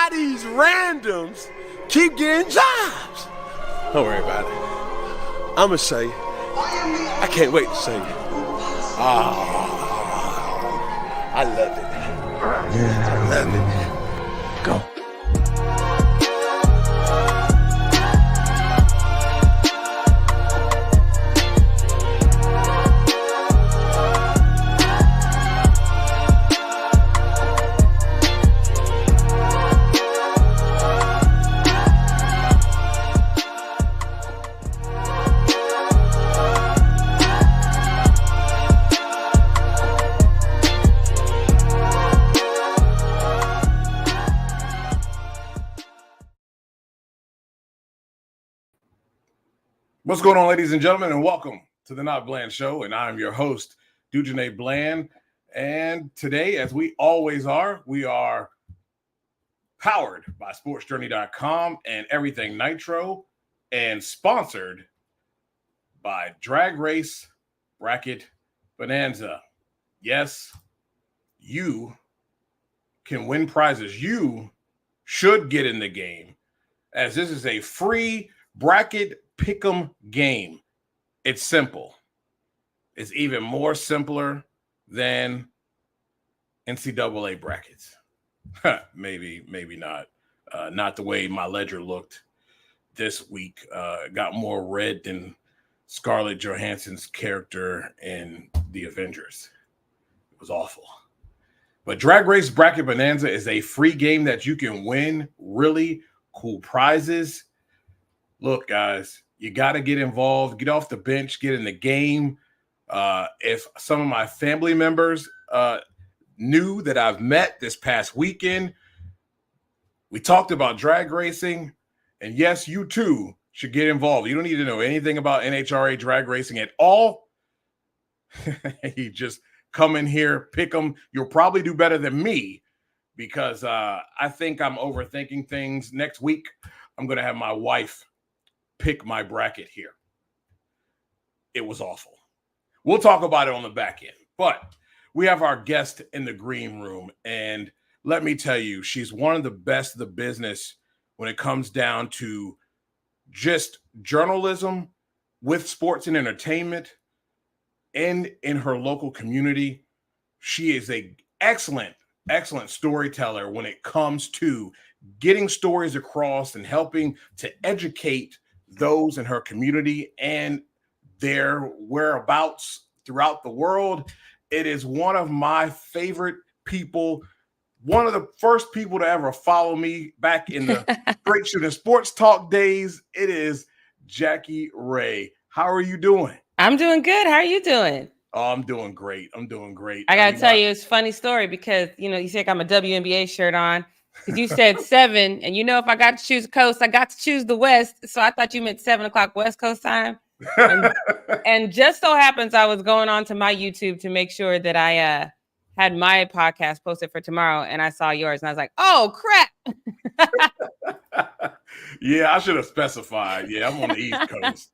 why these randoms keep getting jobs. Don't worry about it. I'ma say it. I can't wait to say it. I love it. I love it. Go. What's going on, ladies and gentlemen, and welcome to the NotBland Show. And I'm your host, Dujane Bland. And today, as we always are, we are powered by sportsjourney.com and Everything Nitro, and sponsored by Drag Race Bracket Bonanza. Yes, you can win prizes. You should get in the game, as this is a free bracket pick'em game. It's simple. It's even more simpler than NCAA brackets. maybe not. Not the way my ledger looked this week. Got more red than Scarlett Johansson's character in The Avengers. It was awful. But Drag Race Bracket Bonanza is a free game that you can win really cool prizes. Look, guys, you got to get involved, get off the bench, get in the game. If some of my family members knew that I've met this past weekend, we talked about drag racing, and yes, you too should get involved. You don't need to know anything about NHRA drag racing at all. You just come in here, pick them. You'll probably do better than me because I think I'm overthinking things. Next week, I'm going to have my wife pick my bracket here. It was awful. We'll talk about it on the back end, but we have our guest in the green room, and let me tell you, she's one of the best of the business when it comes down to just journalism with sports and entertainment and in her local community. She is an excellent storyteller when it comes to getting stories across and helping to educate those in her community and their whereabouts throughout the world. It is one of my favorite people, one of the first people to ever follow me back in the Straight Shooting Sports Talk days. It is Jackie Rae. How are you doing? I'm doing good. How are you doing? Oh, I'm doing great. I got to tell you, it's a funny story because, you see I got my WNBA shirt on. Because you said 7, and if I got to choose a coast, I got to choose the West. So I thought you meant 7 o'clock West Coast time. And just so happens I was going on to my YouTube to make sure that I had my podcast posted for tomorrow, and I saw yours, and I was like, oh, crap. Yeah, I should have specified. Yeah, I'm on the East Coast,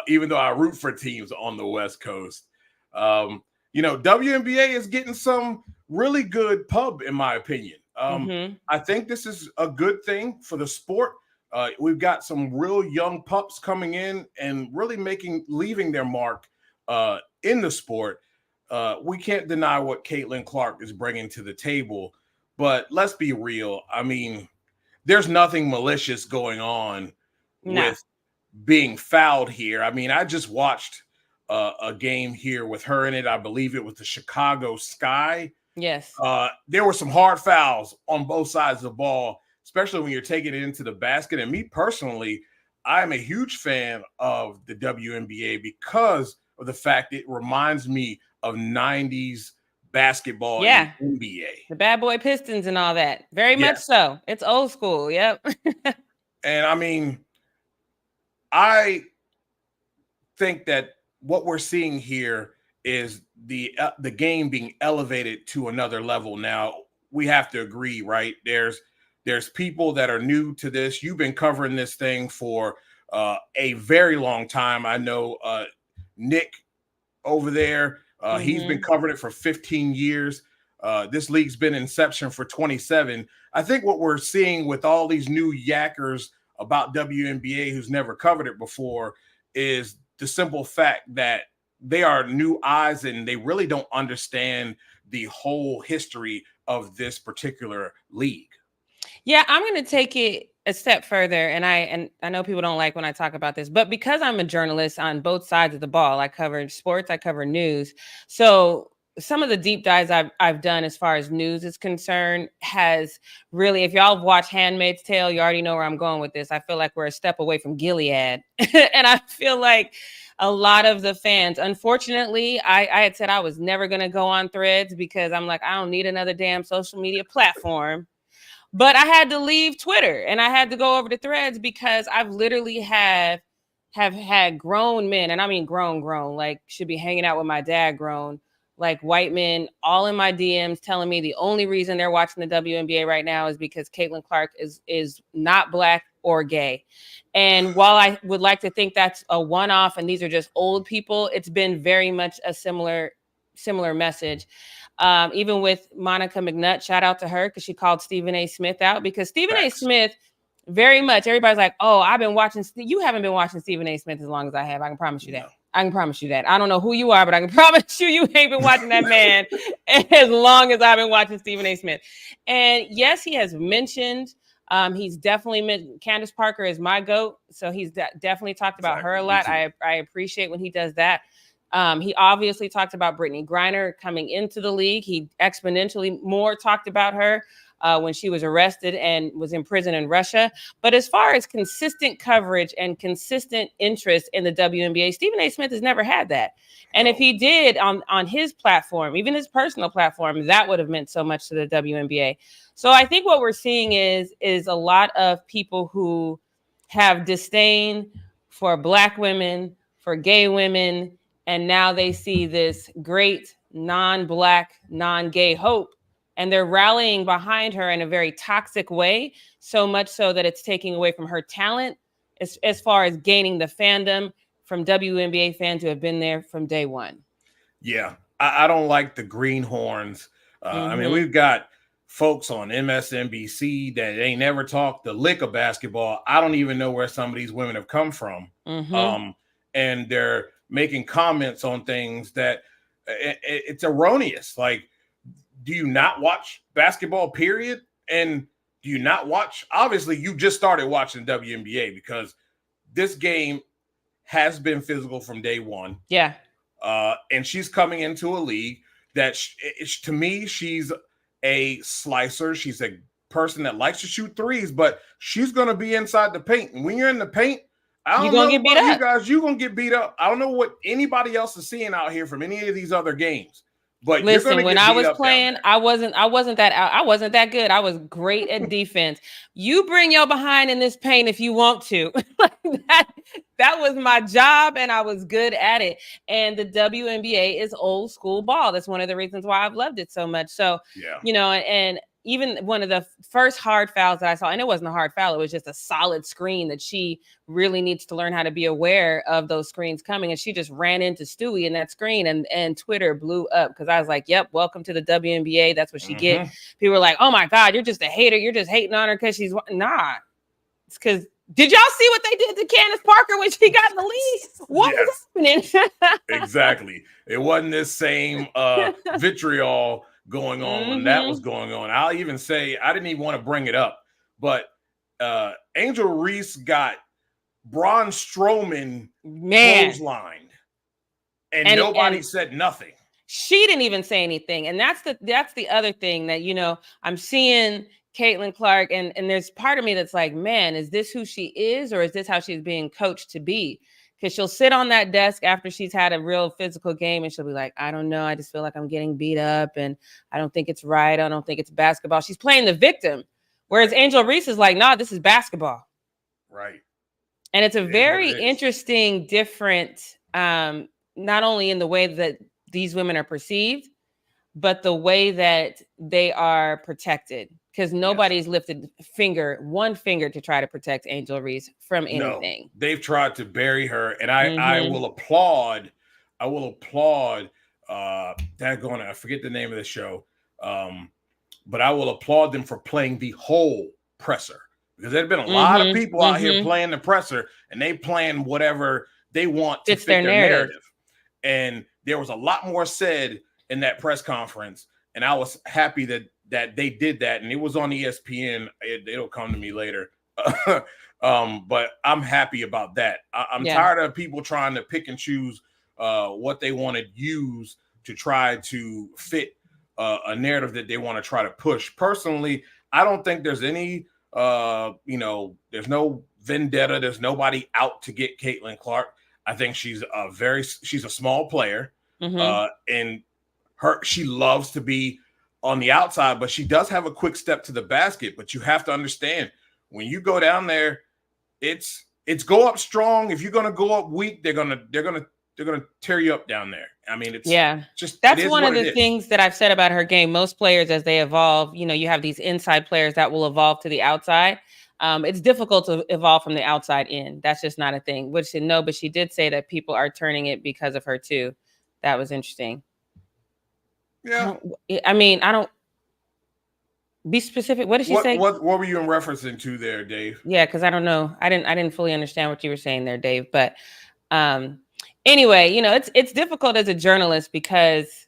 even though I root for teams on the West Coast. WNBA is getting some really good pub, in my opinion. I think this is a good thing for the sport. We've got some real young pups coming in and really leaving their mark in the sport. We can't deny what Caitlin Clark is bringing to the table, but let's be real. I mean, there's nothing malicious going on with being fouled here. I mean, I just watched a game here with her in it. I believe it was the Chicago Sky. Yes. There were some hard fouls on both sides of the ball, especially when you're taking it into the basket. And me personally, I'm a huge fan of the WNBA because of the fact it reminds me of 90s basketball in the NBA. The bad boy Pistons and all that. Very much so. It's old school. Yep. And I mean, I think that what we're seeing here is the game being elevated to another level. Now, we have to agree, right? There's people that are new to this. You've been covering this thing for a very long time. I know Nick over there, he's been covering it for 15 years. This league's been inception for 27. I think what we're seeing with all these new yackers about WNBA who's never covered it before is the simple fact that they are new eyes and they really don't understand the whole history of this particular league. Yeah, I'm going to take it a step further, and I know people don't like when I talk about this, but because I'm a journalist on both sides of the ball, I cover sports, I cover news. So some of the deep dives I've done as far as news is concerned has really, if y'all have watched Handmaid's Tale, you already know where I'm going with this. I feel like we're a step away from Gilead. And I feel like a lot of the fans, unfortunately, I had said I was never going to go on Threads because I'm like, I don't need another damn social media platform. But I had to leave Twitter and I had to go over to Threads because I've literally have had grown men, and I mean grown, like should be hanging out with my dad grown, like white men all in my DMs telling me the only reason they're watching the WNBA right now is because Caitlin Clark is not Black or gay. And while I would like to think that's a one-off and these are just old people, it's been very much a similar message. Even with Monica McNutt, shout out to her because she called Stephen A. Smith out because Stephen A. Smith very much, everybody's like, oh, I've been watching. You haven't been watching Stephen A. Smith as long as I have. I can promise you that. I can promise you that. I don't know who you are, but I can promise you ain't been watching that man as long as I've been watching Stephen A. Smith. And yes, he has mentioned, he's definitely mentioned Candace Parker is my GOAT. So he's definitely talked about her a lot. I appreciate when he does that. He obviously talked about Brittany Griner coming into the league. He exponentially more talked about her when she was arrested and was in prison in Russia. But as far as consistent coverage and consistent interest in the WNBA, Stephen A. Smith has never had that. And if he did on his platform, even his personal platform, that would have meant so much to the WNBA. So I think what we're seeing is a lot of people who have disdain for Black women, for gay women, and now they see this great non-Black, non-gay hope, and they're rallying behind her in a very toxic way, so much so that it's taking away from her talent as far as gaining the fandom from WNBA fans who have been there from day one. Yeah, I don't like the greenhorns. I mean, we've got folks on MSNBC that ain't never talked the lick of basketball. I don't even know where some of these women have come from. And they're making comments on things that it's erroneous. Like, do you not watch basketball, period? And do you not watch? Obviously, you just started watching WNBA because this game has been physical from day one. Yeah. And she's coming into a league that, to me, she's a slicer. She's a person that likes to shoot threes, but she's going to be inside the paint. And when you're in the paint, I don't know about you guys, you're going to get beat up. I don't know what anybody else is seeing out here from any of these other games. But listen, when I was playing, I wasn't that good. I was great at defense. You bring your behind in this paint if you want to. that was my job, and I was good at it. And the WNBA is old school ball. That's one of the reasons why I've loved it so much. So, you know, and even one of the first hard fouls that I saw, and it wasn't a hard foul, it was just a solid screen that she really needs to learn how to be aware of those screens coming. And she just ran into Stewie in that screen, and Twitter blew up because I was like, yep, welcome to the WNBA. That's what she get. People were like, oh my God, you're just a hater. You're just hating on her because she's nah. It's because did y'all see what they did to Candace Parker when she got in the league? What was happening? Exactly. It wasn't this same vitriol going on when that was going on. I'll even say, I didn't even want to bring it up, but Angel Reese got Braun Strowman clotheslined, and nobody said nothing. She didn't even say anything. And that's the other thing that, you know, I'm seeing Caitlin Clark, and there's part of me that's like, man, is this who she is, or is this how she's being coached to be? Because she'll sit on that desk after she's had a real physical game and she'll be like, I don't know. I just feel like I'm getting beat up and I don't think it's right. I don't think it's basketball. She's playing the victim. Whereas Angel Reese is like, nah, this is basketball. Right. And it's a very interesting, different, not only in the way that these women are perceived, but the way that they are protected. Because nobody's lifted one finger to try to protect Angel Reese from anything. No, they've tried to bury her, and I will applaud. I forget the name of the show, But I will applaud them for playing the whole presser, because there's been a lot of people out here playing the presser, and they playing whatever they want to fit their narrative. And there was a lot more said in that press conference, and I was happy that they did that, and it was on ESPN. It'll come to me later. But I'm happy about that. I'm tired of people trying to pick and choose what they want to use to try to fit a narrative that they want to try to push. Personally, I don't think there's any, there's no vendetta. There's nobody out to get Caitlin Clark. I think she's a small player, and she loves to be on the outside, but she does have a quick step to the basket. But you have to understand, when you go down there, it's go up strong. If you're gonna go up weak, they're gonna tear you up down there. I mean, that's one of the things that I've said about her game. Most players, as they evolve, you have these inside players that will evolve to the outside. It's difficult to evolve from the outside in. That's just not a thing. Which no, but she did say that people are turning it because of her too. That was interesting. Yeah. I don't be specific. What did she say? What were you referencing to there, Dave? Yeah, because I don't know. I didn't fully understand what you were saying there, Dave. But anyway, it's difficult as a journalist because,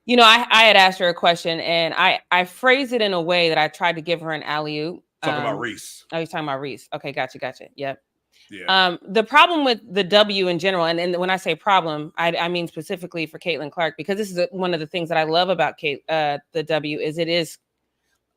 I had asked her a question and I phrased it in a way that I tried to give her an alley-oop. Talking about Reese. Oh, he's talking about Reese. Okay, gotcha. Yep. Yeah. The problem with the W in general, and when I say problem, I mean specifically for Caitlin Clark, because this is one of the things that I love about the W is it is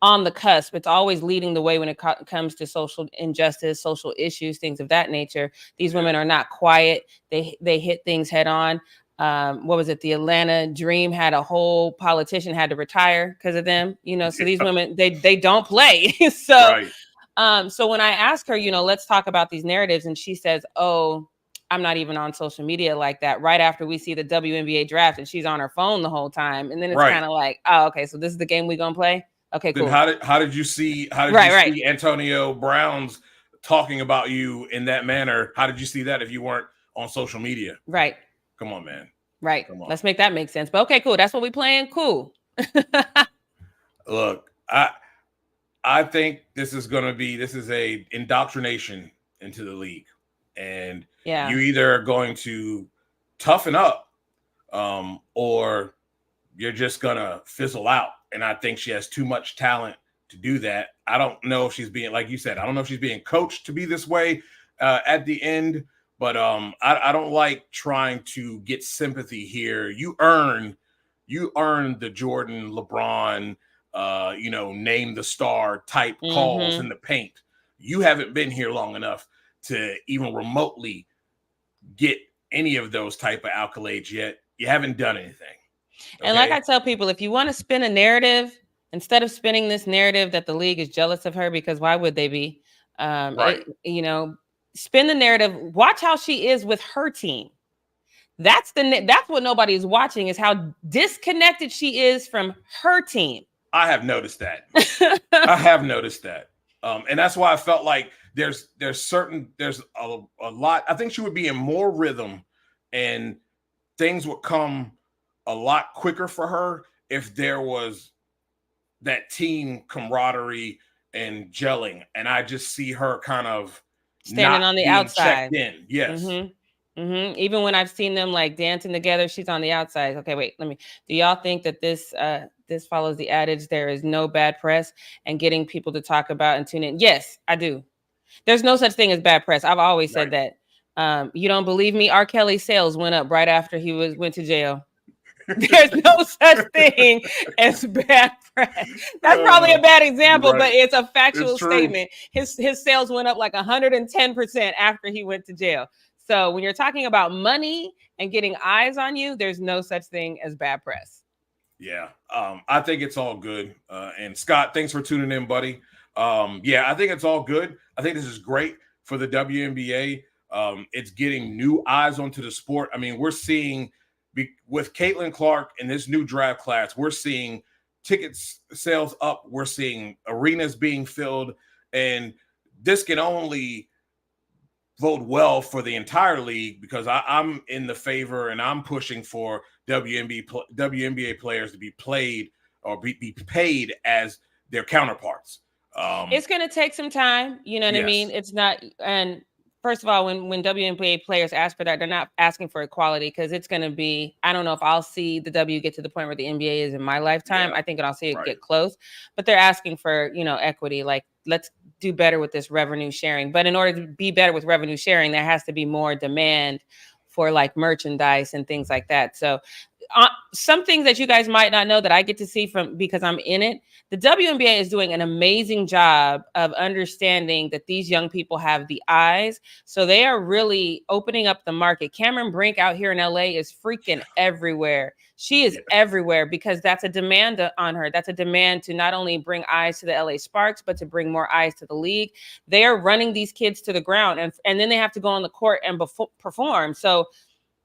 on the cusp. It's always leading the way when it comes to social injustice, social issues, things of that nature. These women are not quiet. They hit things head on. What was it? The Atlanta Dream had a whole politician had to retire because of them. So these women, they don't play. So. Right. So when I ask her, let's talk about these narratives, and she says, "Oh, I'm not even on social media like that." Right after we see the WNBA draft, and she's on her phone the whole time, and then it's kind of like, "Oh, okay, so this is the game we're gonna play." Okay, cool. Then how did you see see Antonio Brown's talking about you in that manner? How did you see that if you weren't on social media? Right. Come on, man. Right. Let's make that make sense. But okay, cool. That's what we're playing. Cool. Look, I think this is a indoctrination into the league, and you either are going to toughen up, or you're just gonna fizzle out. And I think she has too much talent to do that. I don't know if she's being, like you said, I don't know if she's being coached to be this way at the end, but I don't like trying to get sympathy here. You earn the Jordan, LeBron, name the star type calls in the paint. You haven't been here long enough to even remotely get any of those type of accolades yet. You haven't done anything. Okay? And like I tell people, if you want to spin a narrative, instead of spinning this narrative that the league is jealous of her, because why would they be? Right. Spin the narrative. Watch how she is with her team. That's what nobody is watching, is how disconnected she is from her team. I have noticed that. And that's why I felt like there's a lot. I think she would be in more rhythm and things would come a lot quicker for her if there was that team camaraderie and gelling. And I just see her kind of standing on the outside. Checked in. Yes. Mm-hmm. Mm-hmm. Even when I've seen them like dancing together, she's on the outside. Okay, wait, do y'all think that this follows the adage, there is no bad press, and getting people to talk about and tune in? Yes, I do. There's no such thing as bad press. I've always said that. You don't believe me? R. Kelly's sales went up right after he went to jail. There's no such thing as bad press. That's probably a bad example, but it's a factual statement. His sales went up like 110% after he went to jail. So when you're talking about money and getting eyes on you, there's no such thing as bad press. Yeah, I think it's all good. And Scott, thanks for tuning in, buddy. I think it's all good. I think this is great for the WNBA. It's getting new eyes onto the sport. I mean, we're seeing with Caitlin Clark in this new draft class, we're seeing tickets sales up. We're seeing arenas being filled, and this can only vote well for the entire league, because I'm in the favor and I'm pushing for WNBA players to be played or be paid as their counterparts. It's going to take some time. You know what I Yes. mean? It's not. And first of all, when WNBA players ask for that, they're not asking for equality, because it's going to be, I don't know if I'll see the W get to the point where the NBA is in my lifetime. Yeah, I think I'll see it right. get close, but they're asking for, equity. Like, let's do better with this revenue sharing. But in order to be better with revenue sharing, there has to be more demand for like merchandise and things like that. So some things that you guys might not know that I get to see from, because I'm in it. The WNBA is doing an amazing job of understanding that these young people have the eyes. So they are really opening up the market. Cameron Brink out here in LA is freaking everywhere. She is everywhere because that's a demand on her. That's a demand to not only bring eyes to the LA Sparks, but to bring more eyes to the league. They are running these kids to the ground, and then they have to go on the court and perform. So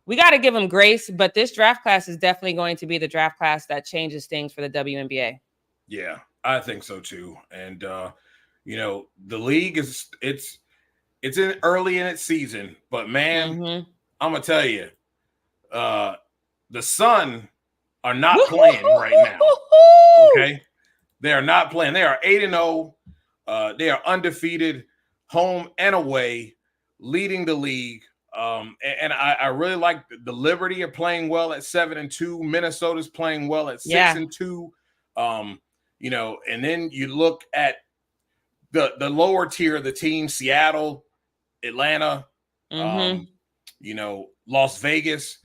we got to give them grace, but this draft class is definitely going to be the draft class that changes things for the WNBA. Yeah, I think so too. And the league it's in early in its season, but man, I'm gonna tell you, the Sun are not playing right now. Okay, they are not playing. They are 8-0. They are undefeated, home and away, leading the league. And I really like the Liberty are playing well at 7-2. Minnesota's playing well at 6-2. And then you look at the lower tier of the team: Seattle, Atlanta, Las Vegas.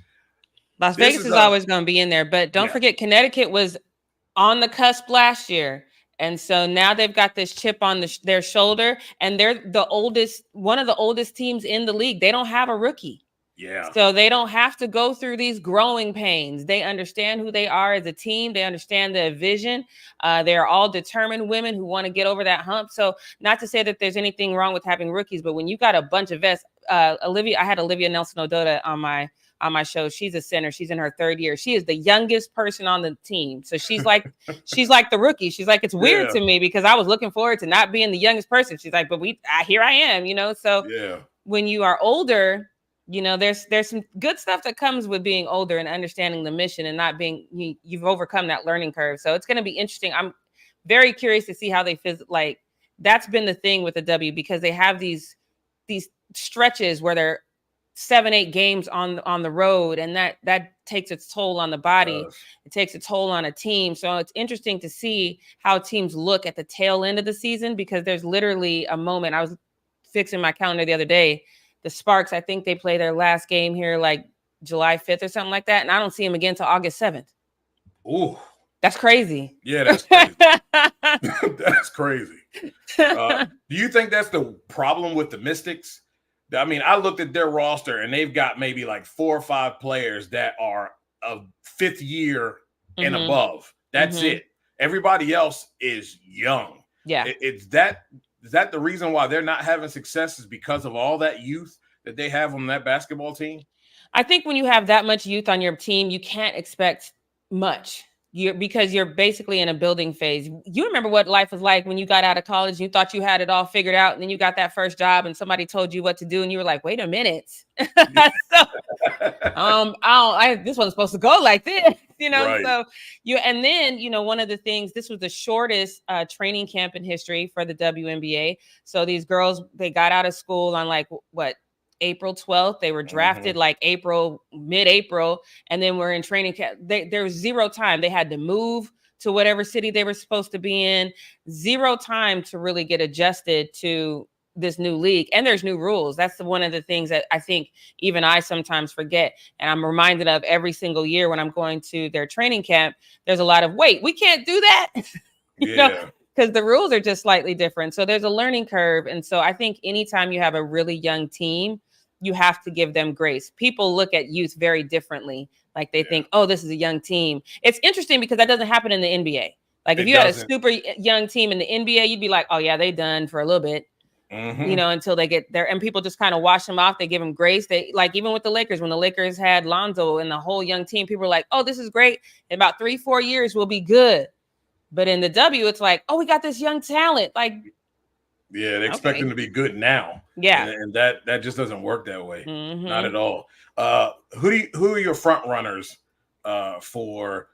Las Vegas is always going to be in there, but don't forget, Connecticut was on the cusp last year. And so now they've got this chip on their shoulder, and they're one of the oldest teams in the league. They don't have a rookie. Yeah. So they don't have to go through these growing pains. They understand who they are as a team. They understand the vision. They're all determined women who want to get over that hump. So not to say that there's anything wrong with having rookies, but when you got a bunch of vets, I had Olivia Nelson-Ododa on my show. She's a center. She's in her 3rd year. She is the youngest person on the team. So she's like the rookie. She's like, it's weird to me because I was looking forward to not being the youngest person. She's like, but here I am, So when you are older, there's some good stuff that comes with being older and understanding the mission and not being, you've overcome that learning curve. So it's going to be interesting. I'm very curious to see how they feel. Like, that's been the thing with the W, because they have these stretches where they're 7-8 games on the road, and that takes its toll on the body. It takes a toll on a team. So it's interesting to see how teams look at the tail end of the season, because there's literally a moment. I was fixing my calendar the other day. The Sparks, I think they play their last game here like July 5th or something like that, and I don't see them again until August 7th. Ooh, that's crazy. Yeah, that's crazy. That's crazy. Do you think that's the problem with the Mystics? I mean, I looked at their roster, and they've got maybe like 4 or 5 players that are of 5th year and above. That's it. Everybody else is young. Yeah. Is that the reason why they're not having success, is because of all that youth that they have on that basketball team? I think when you have that much youth on your team, you can't expect much. Because you're basically in a building phase. You remember what life was like when you got out of college. You thought you had it all figured out, and then you got that first job, and somebody told you what to do, and you were like, "Wait a minute, this wasn't supposed to go like this," Right. So and then one of the things. This was the shortest training camp in history for the WNBA. So these girls, they got out of school on like April 12th. They were drafted like mid-April, and then we're in training camp. There was 0 time. They had to move to whatever city they were supposed to be in. 0 time to really get adjusted to this new league. And there's new rules. That's one of the things that I think even I sometimes forget. And I'm reminded of every single year when I'm going to their training camp. There's a lot of, wait, we can't do that. Because the rules are just slightly different. So there's a learning curve. And so I think anytime you have a really young team, you have to give them grace. People look at youth very differently. Like they think, oh, this is a young team. It's interesting because that doesn't happen in the NBA. Like if you had a super young team in the NBA, you'd be like, oh yeah, they done for a little bit, until they get there. And people just kind of wash them off. They give them grace. They like, even with the Lakers, when the Lakers had Lonzo and the whole young team, people were like, oh, this is great. In about 3-4 years, we'll be good. But in the W, it's like, oh, we got this young talent. Like, yeah, they expect them to be good now. Yeah, and that just doesn't work that way. Not at all. Who are your front runners for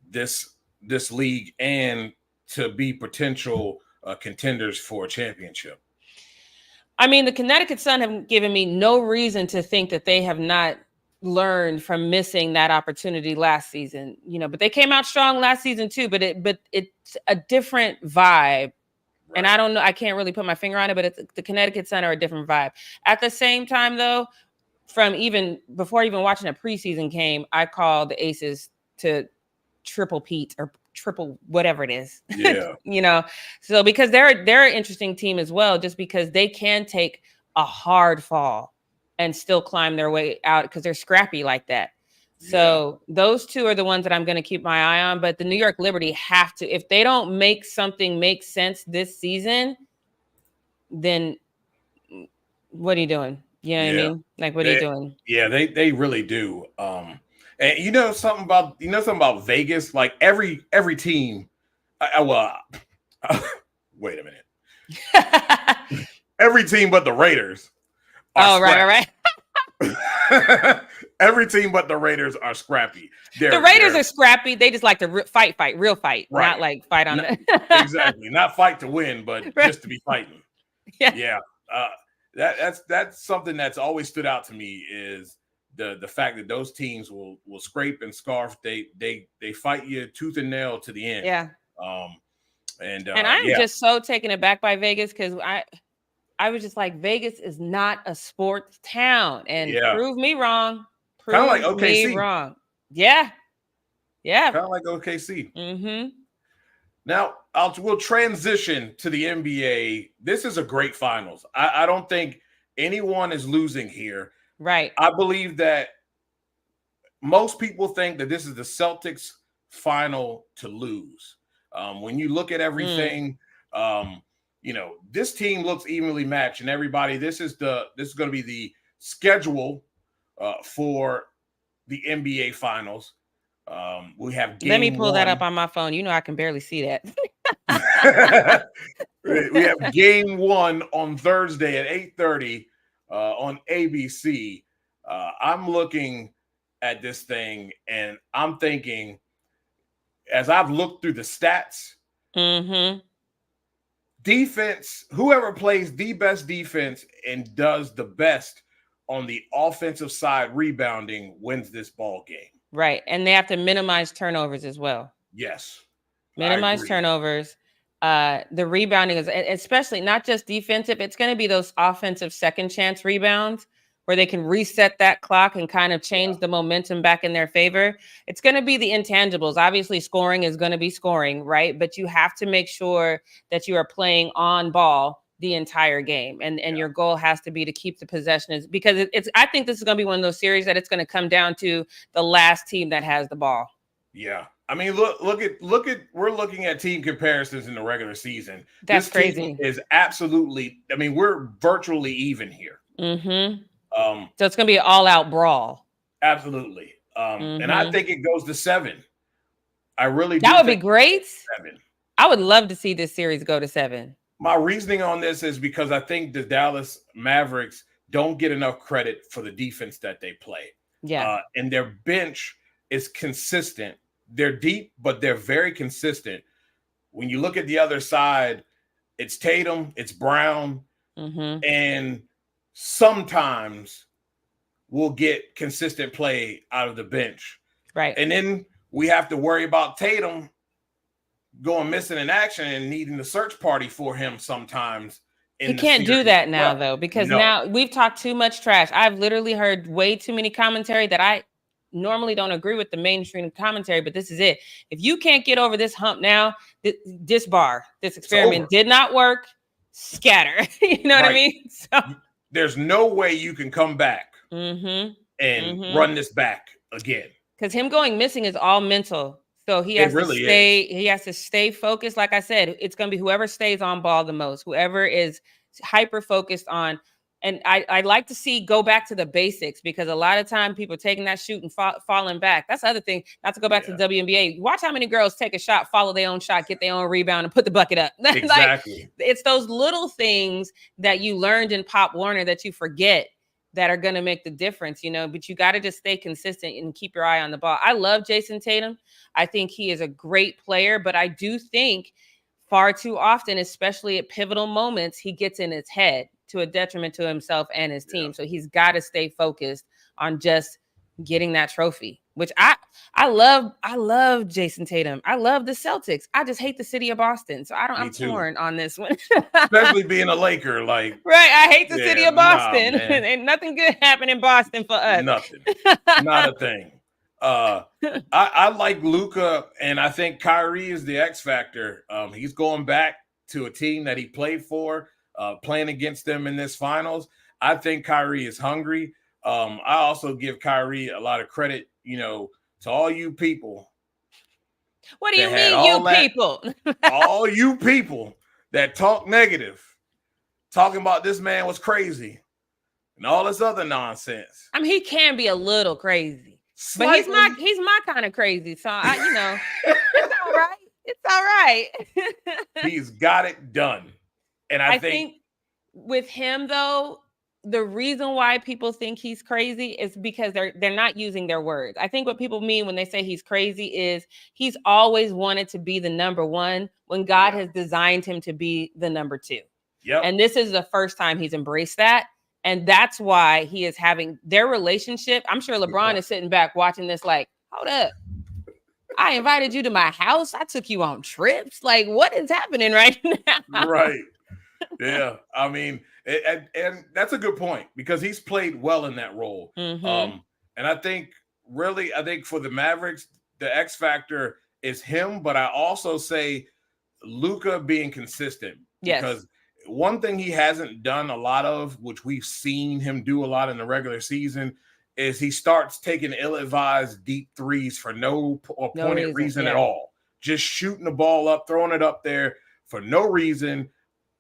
this this league and to be potential contenders for a championship? I mean, the Connecticut Sun have given me no reason to think that they have not learned from missing that opportunity last season, but they came out strong last season too, but it's a different vibe. Right. And I don't know, I can't really put my finger on it, but the Connecticut Sun are a different vibe. At the same time though, from even before even watching a preseason game, I called the Aces to triple Pete or triple whatever it is. Yeah. So because they're an interesting team as well, just because they can take a hard fall and still climb their way out because they're scrappy like that. So those two are the ones that I'm going to keep my eye on. But the New York Liberty have to, if they don't make something make sense this season, then what are you doing? You know what I mean? Like, what are you doing? Yeah, they really do. And you know something about Vegas? Like every team. Wait a minute. Every team but the Raiders. Right. Every team but the Raiders are scrappy. The Raiders are scrappy. They just like to real fight, right. Not like fight on it. Exactly. Not fight to win, but just to be fighting. Yeah. That's something that's always stood out to me is the fact that those teams will scrape and scarf. They fight you tooth and nail to the end. Yeah. And I'm just so taken aback by Vegas because I was just like, Vegas is not a sports town, and prove me wrong. Kind of like OKC. Me wrong. Yeah. Kind of like OKC. Mm-hmm. Now we'll transition to the NBA. This is a great finals. I don't think anyone is losing here. Right. I believe that most people think that this is the Celtics' final to lose. When you look at everything, this team looks evenly matched, and everybody. This is going to be the schedule for the NBA finals. We have Let me pull that up on my phone. I can barely see that. We have game 1 on Thursday at 8:30 on ABC. I'm looking at this thing and I'm thinking, as I've looked through the stats, defense, whoever plays the best defense and does the best on the offensive side rebounding wins this ball game. Right. And they have to minimize turnovers as well. Yes. Minimize turnovers. The rebounding is especially not just defensive. It's going to be those offensive second chance rebounds where they can reset that clock and kind of change the momentum back in their favor. It's going to be the intangibles. Obviously, scoring is going to be scoring, right? But you have to make sure that you are playing on ball the entire game. And your goal has to be to keep the possession, because I think this is going to be one of those series that it's going to come down to the last team that has the ball. Yeah. I mean, look at we're looking at team comparisons in the regular season. That's this crazy. Team is absolutely, I mean, we're virtually even here. Mm-hmm. So it's going to be an all-out brawl. Absolutely. And I think it goes to 7. I really do. That would be great. 7. I would love to see this series go to 7. My reasoning on this is because I think the Dallas Mavericks don't get enough credit for the defense that they play. Yeah. And their bench is consistent. They're deep, but they're very consistent. When you look at the other side, it's Tatum, it's Brown, and sometimes we'll get consistent play out of the bench. Right. And then we have to worry about Tatum going missing in action and needing the search party for him sometimes. He can't do that now, though, because now we've talked too much trash. I've literally heard way too many commentary that I normally don't agree with the mainstream commentary, but this is it. If you can't get over this hump now, this experiment did not work. Scatter. You know what I mean? So there's no way you can come back and run this back again. Because him going missing is all mental. So he has to stay focused. Like I said, it's going to be whoever stays on ball the most, whoever is hyper focused on. And I like to see go back to the basics, because a lot of time people are taking that shoot and falling back. That's the other thing. Not to go back to the WNBA. Watch how many girls take a shot, follow their own shot, get their own rebound, and put the bucket up. Exactly. It's those little things that you learned in Pop Warner that you forget that are going to make the difference, but you got to just stay consistent and keep your eye on the ball. I love Jason Tatum. I think he is a great player, but I do think far too often, especially at pivotal moments, he gets in his head to a detriment to himself and his team. Yeah. So he's got to stay focused on just getting that trophy, which I love Jason Tatum. I love the Celtics. I just hate the city of Boston. So I'm torn on this one. Especially being a Laker, like right. I hate the city of Boston. And nothing good happened in Boston for us. Nothing. Not a thing. I like Luka, and I think Kyrie is the X factor. He's going back to a team that he played for, playing against them in this finals. I think Kyrie is hungry. I also give Kyrie a lot of credit, to all you people. What do you mean, you people? All you people that talk negative, talking about this man was crazy and all this other nonsense. I mean, he can be a little crazy, slightly. But he's my kind of crazy. So it's all right. It's all right. He's got it done. And I think with him, though, the reason why people think he's crazy is because they're not using their words. I think what people mean when they say he's crazy is he's always wanted to be the number one when God has designed him to be the number two. Yep. And this is the first time he's embraced that. And that's why he is having their relationship. I'm sure LeBron is sitting back watching this like, hold up. I invited you to my house. I took you on trips. Like, what is happening right now? Right. Yeah. I mean, and that's a good point because he's played well in that role. Mm-hmm. And I think for the Mavericks, the X factor is him, but I also say Luka being consistent. Yes. Because one thing he hasn't done a lot of, which we've seen him do a lot in the regular season, is he starts taking ill-advised deep threes for no appointed reason at all. Just shooting the ball up, throwing it up there for no reason.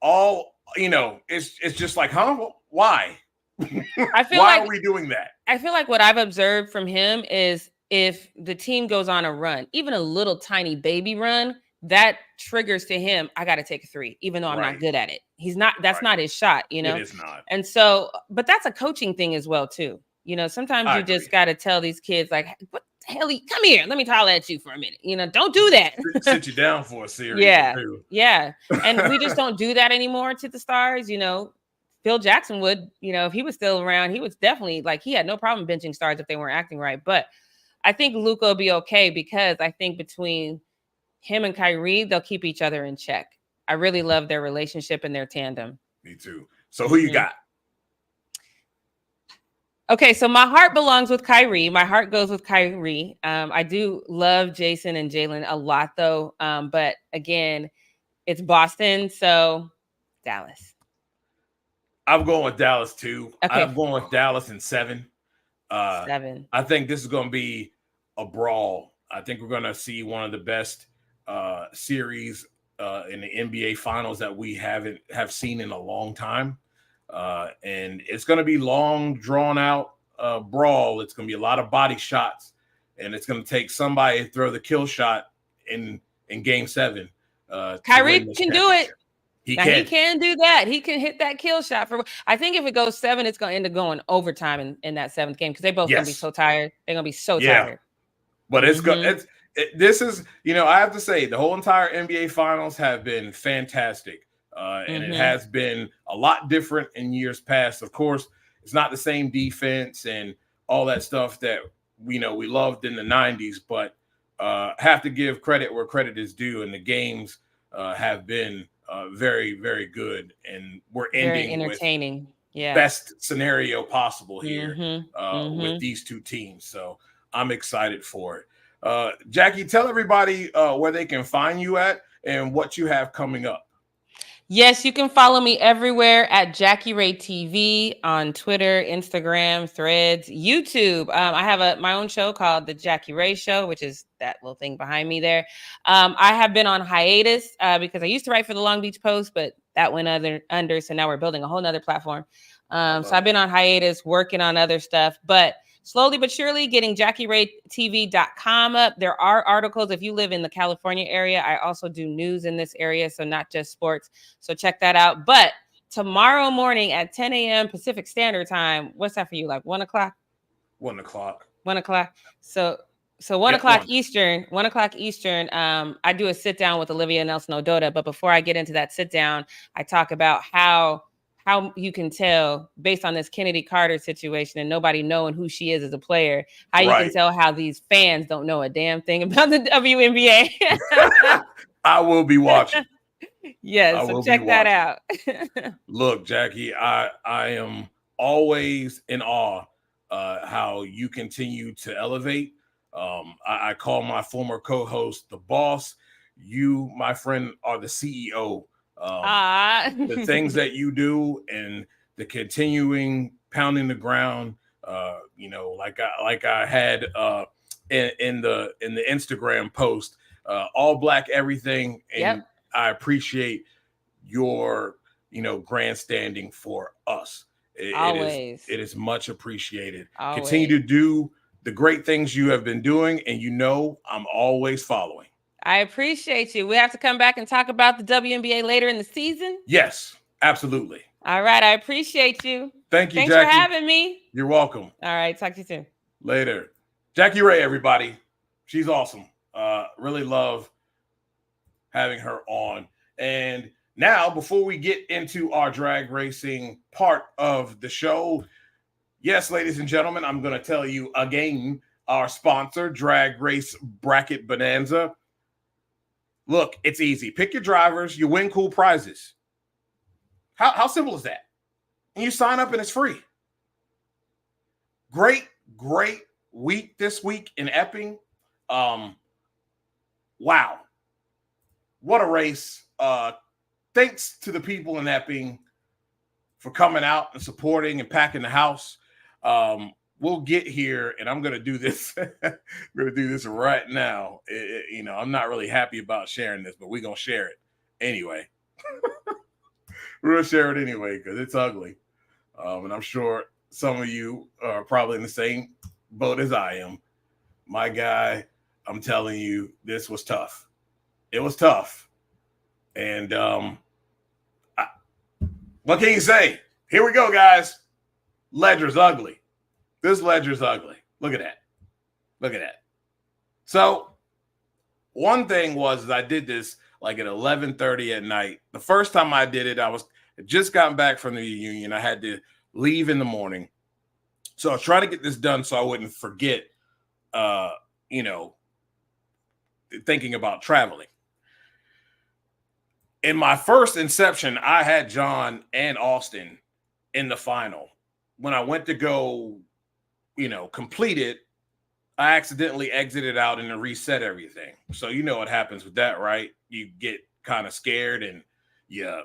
It's just like, huh? Why? Why are we doing that? I feel like what I've observed from him is if the team goes on a run, even a little tiny baby run, that triggers to him, I got to take a three, even though I'm not good at it. That's not his shot, It is not. And so, but that's a coaching thing as well, too. Sometimes you just got to tell these kids, like, what the hell? Come here. Let me holler at you for a minute. Don't do that. Sit you down for a series. Yeah. And we just don't do that anymore to the stars. Phil Jackson would, if he was still around, he was definitely like, he had no problem benching stars if they weren't acting right. But I think Luka will be okay because I think between him and Kyrie, they'll keep each other in check. I really love their relationship and their tandem. Me too. So who you got? Okay, so my heart belongs with Kyrie. My heart goes with Kyrie. I do love Jason and Jalen a lot, though. But again, it's Boston, so Dallas. I'm going with Dallas, too. Okay. I'm going with Dallas in 7. 7. I think this is going to be a brawl. I think we're going to see one of the best series in the NBA Finals that we have seen in a long time. And it's going to be long, drawn out brawl. It's going to be a lot of body shots, and it's going to take somebody to throw the kill shot in Game 7. Kyrie can do it. He can do that. He can hit that kill shot. I think if it goes 7, it's going to end up going overtime in that 7th game because they both going to be so tired. They're going to be so tired. But it's good. This is, I have to say, the whole entire NBA Finals have been fantastic. And it has been a lot different in years past. Of course, it's not the same defense and all that stuff that we loved in the 90s, but have to give credit where credit is due. And the games have been very, very good. And we're ending very entertaining. With best scenario possible here with these two teams. So I'm excited for it. Jackie, tell everybody where they can find you at and what you have coming up. Yes, you can follow me everywhere at Jackie Rae TV on Twitter, Instagram, Threads, YouTube. I have my own show called The Jackie Rae Show, which is that little thing behind me there. I have been on hiatus because I used to write for the Long Beach Post, but that went under. So now we're building a whole nother platform. So I've been on hiatus working on other stuff, but slowly but surely getting JackieRaeTV.com up. There are articles. If you live in the California area, I also do news in this area. So not just sports. So check that out. But tomorrow morning at 10 a.m. Pacific Standard Time. What's that for you? Like 1 o'clock? 1 o'clock. 1 o'clock. So 1 Yep, o'clock 1. Eastern. 1 o'clock Eastern. I do a sit down with Olivia Nelson Ododa. But before I get into that sit down, I talk about how you can tell based on this Kennedy Carter situation and nobody knowing who she is as a player, how you can tell how these fans don't know a damn thing about the WNBA. I will be watching. Yes, so check that out. Look, Jackie, I am always in awe how you continue to elevate. I call my former co-host the boss. You, my friend, are the CEO. The things that you do and the continuing pounding the ground, like I had in the Instagram post, all black everything, and I appreciate your grandstanding for us. It is much appreciated. Always. Continue to do the great things you have been doing, and I'm always following. I appreciate you. We have to come back and talk about the WNBA later in the season. Yes, absolutely. All right. I appreciate you. Thank you, Thanks Jackie. for having me. You're welcome. All right. Talk to you soon. Later. Jackie Rae, everybody. She's awesome. Really love having her on. And now, before we get into our drag racing part of the show, yes, ladies and gentlemen, I'm going to tell you again, our sponsor, Drag Race Bracket Bonanza. Look, it's easy. Pick your drivers. You win cool prizes. How simple is that? And you sign up and it's free. Great week this week in Epping. Wow. What a race. Thanks to the people in Epping for coming out and supporting and packing the house. We'll get here, and I'm going to do this. I'm going to do this right now. I'm not really happy about sharing this, but we're going to share it anyway. We're going to share it anyway because it's ugly. And I'm sure some of you are probably in the same boat as I am. My guy, I'm telling you, this was tough. It was tough. And what can you say? Here we go, guys. Ledger's ugly. This ledger's ugly. Look at that. Look at that. So one thing was I did this like at 11:30 at night. The first time I did it, I just gotten back from the union. I had to leave in the morning. So I was trying to get this done so I wouldn't forget, thinking about traveling. In my first inception, I had John and Austin in the final. When I went to go, complete it, I accidentally exited out and reset everything. So you know what happens with that, right? You get kind of scared and you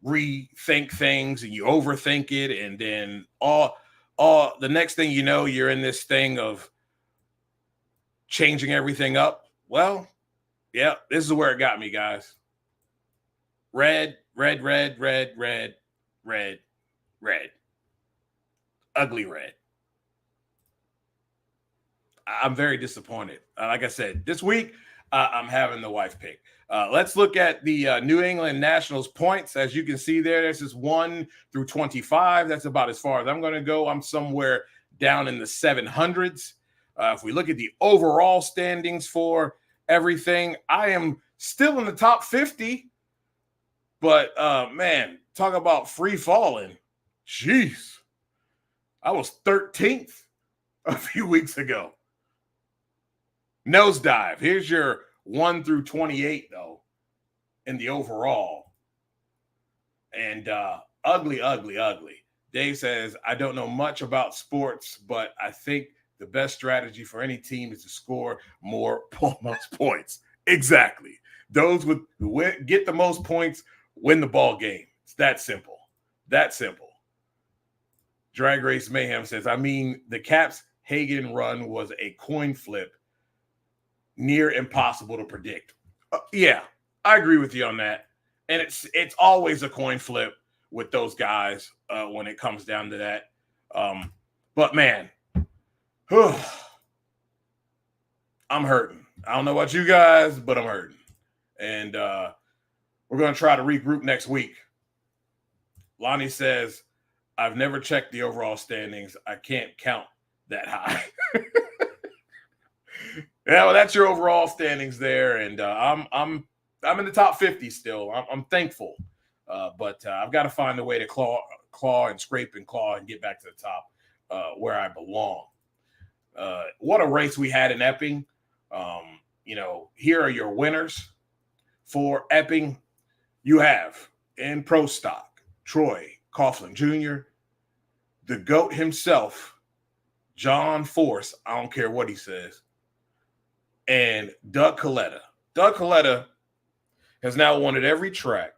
rethink things and you overthink it. And then all the next thing you know, you're in this thing of changing everything up. Well, yeah, this is where it got me, guys. Red. Ugly red. I'm very disappointed. Like I said, this week, I'm having the wife pick. Let's look at the New England Nationals points. As you can see there, this is 1 through 25. That's about as far as I'm going to go. I'm somewhere down in the 700s. If we look at the overall standings for everything, I am still in the top 50. But, man, talk about free falling. Jeez. I was 13th a few weeks ago. Nosedive. Here's your 1 through 28, though, in the overall. And ugly. Dave says, I don't know much about sports, but I think the best strategy for any team is to score most points. Exactly. Those with get the most points win the ball game. It's that simple. That simple. Drag Race Mayhem says, the Caps Hagen run was a coin flip, near impossible to predict. Yeah, I agree with you on that. And it's always a coin flip with those guys when it comes down to that. But man, I'm hurting. I don't know about you guys, but I'm hurting. And we're going to try to regroup next week. Lonnie says, I've never checked the overall standings. I can't count that high. Yeah, well, that's your overall standings there, and I'm in the top 50 still. I'm thankful, but I've got to find a way to claw and scrape and claw and get back to the top where I belong. What a race we had in Epping. Here are your winners for Epping. You have in pro stock Troy Coughlin Jr., the GOAT himself, John Force. I don't care what he says. And Doug Coletta. Doug Coletta has now won at every track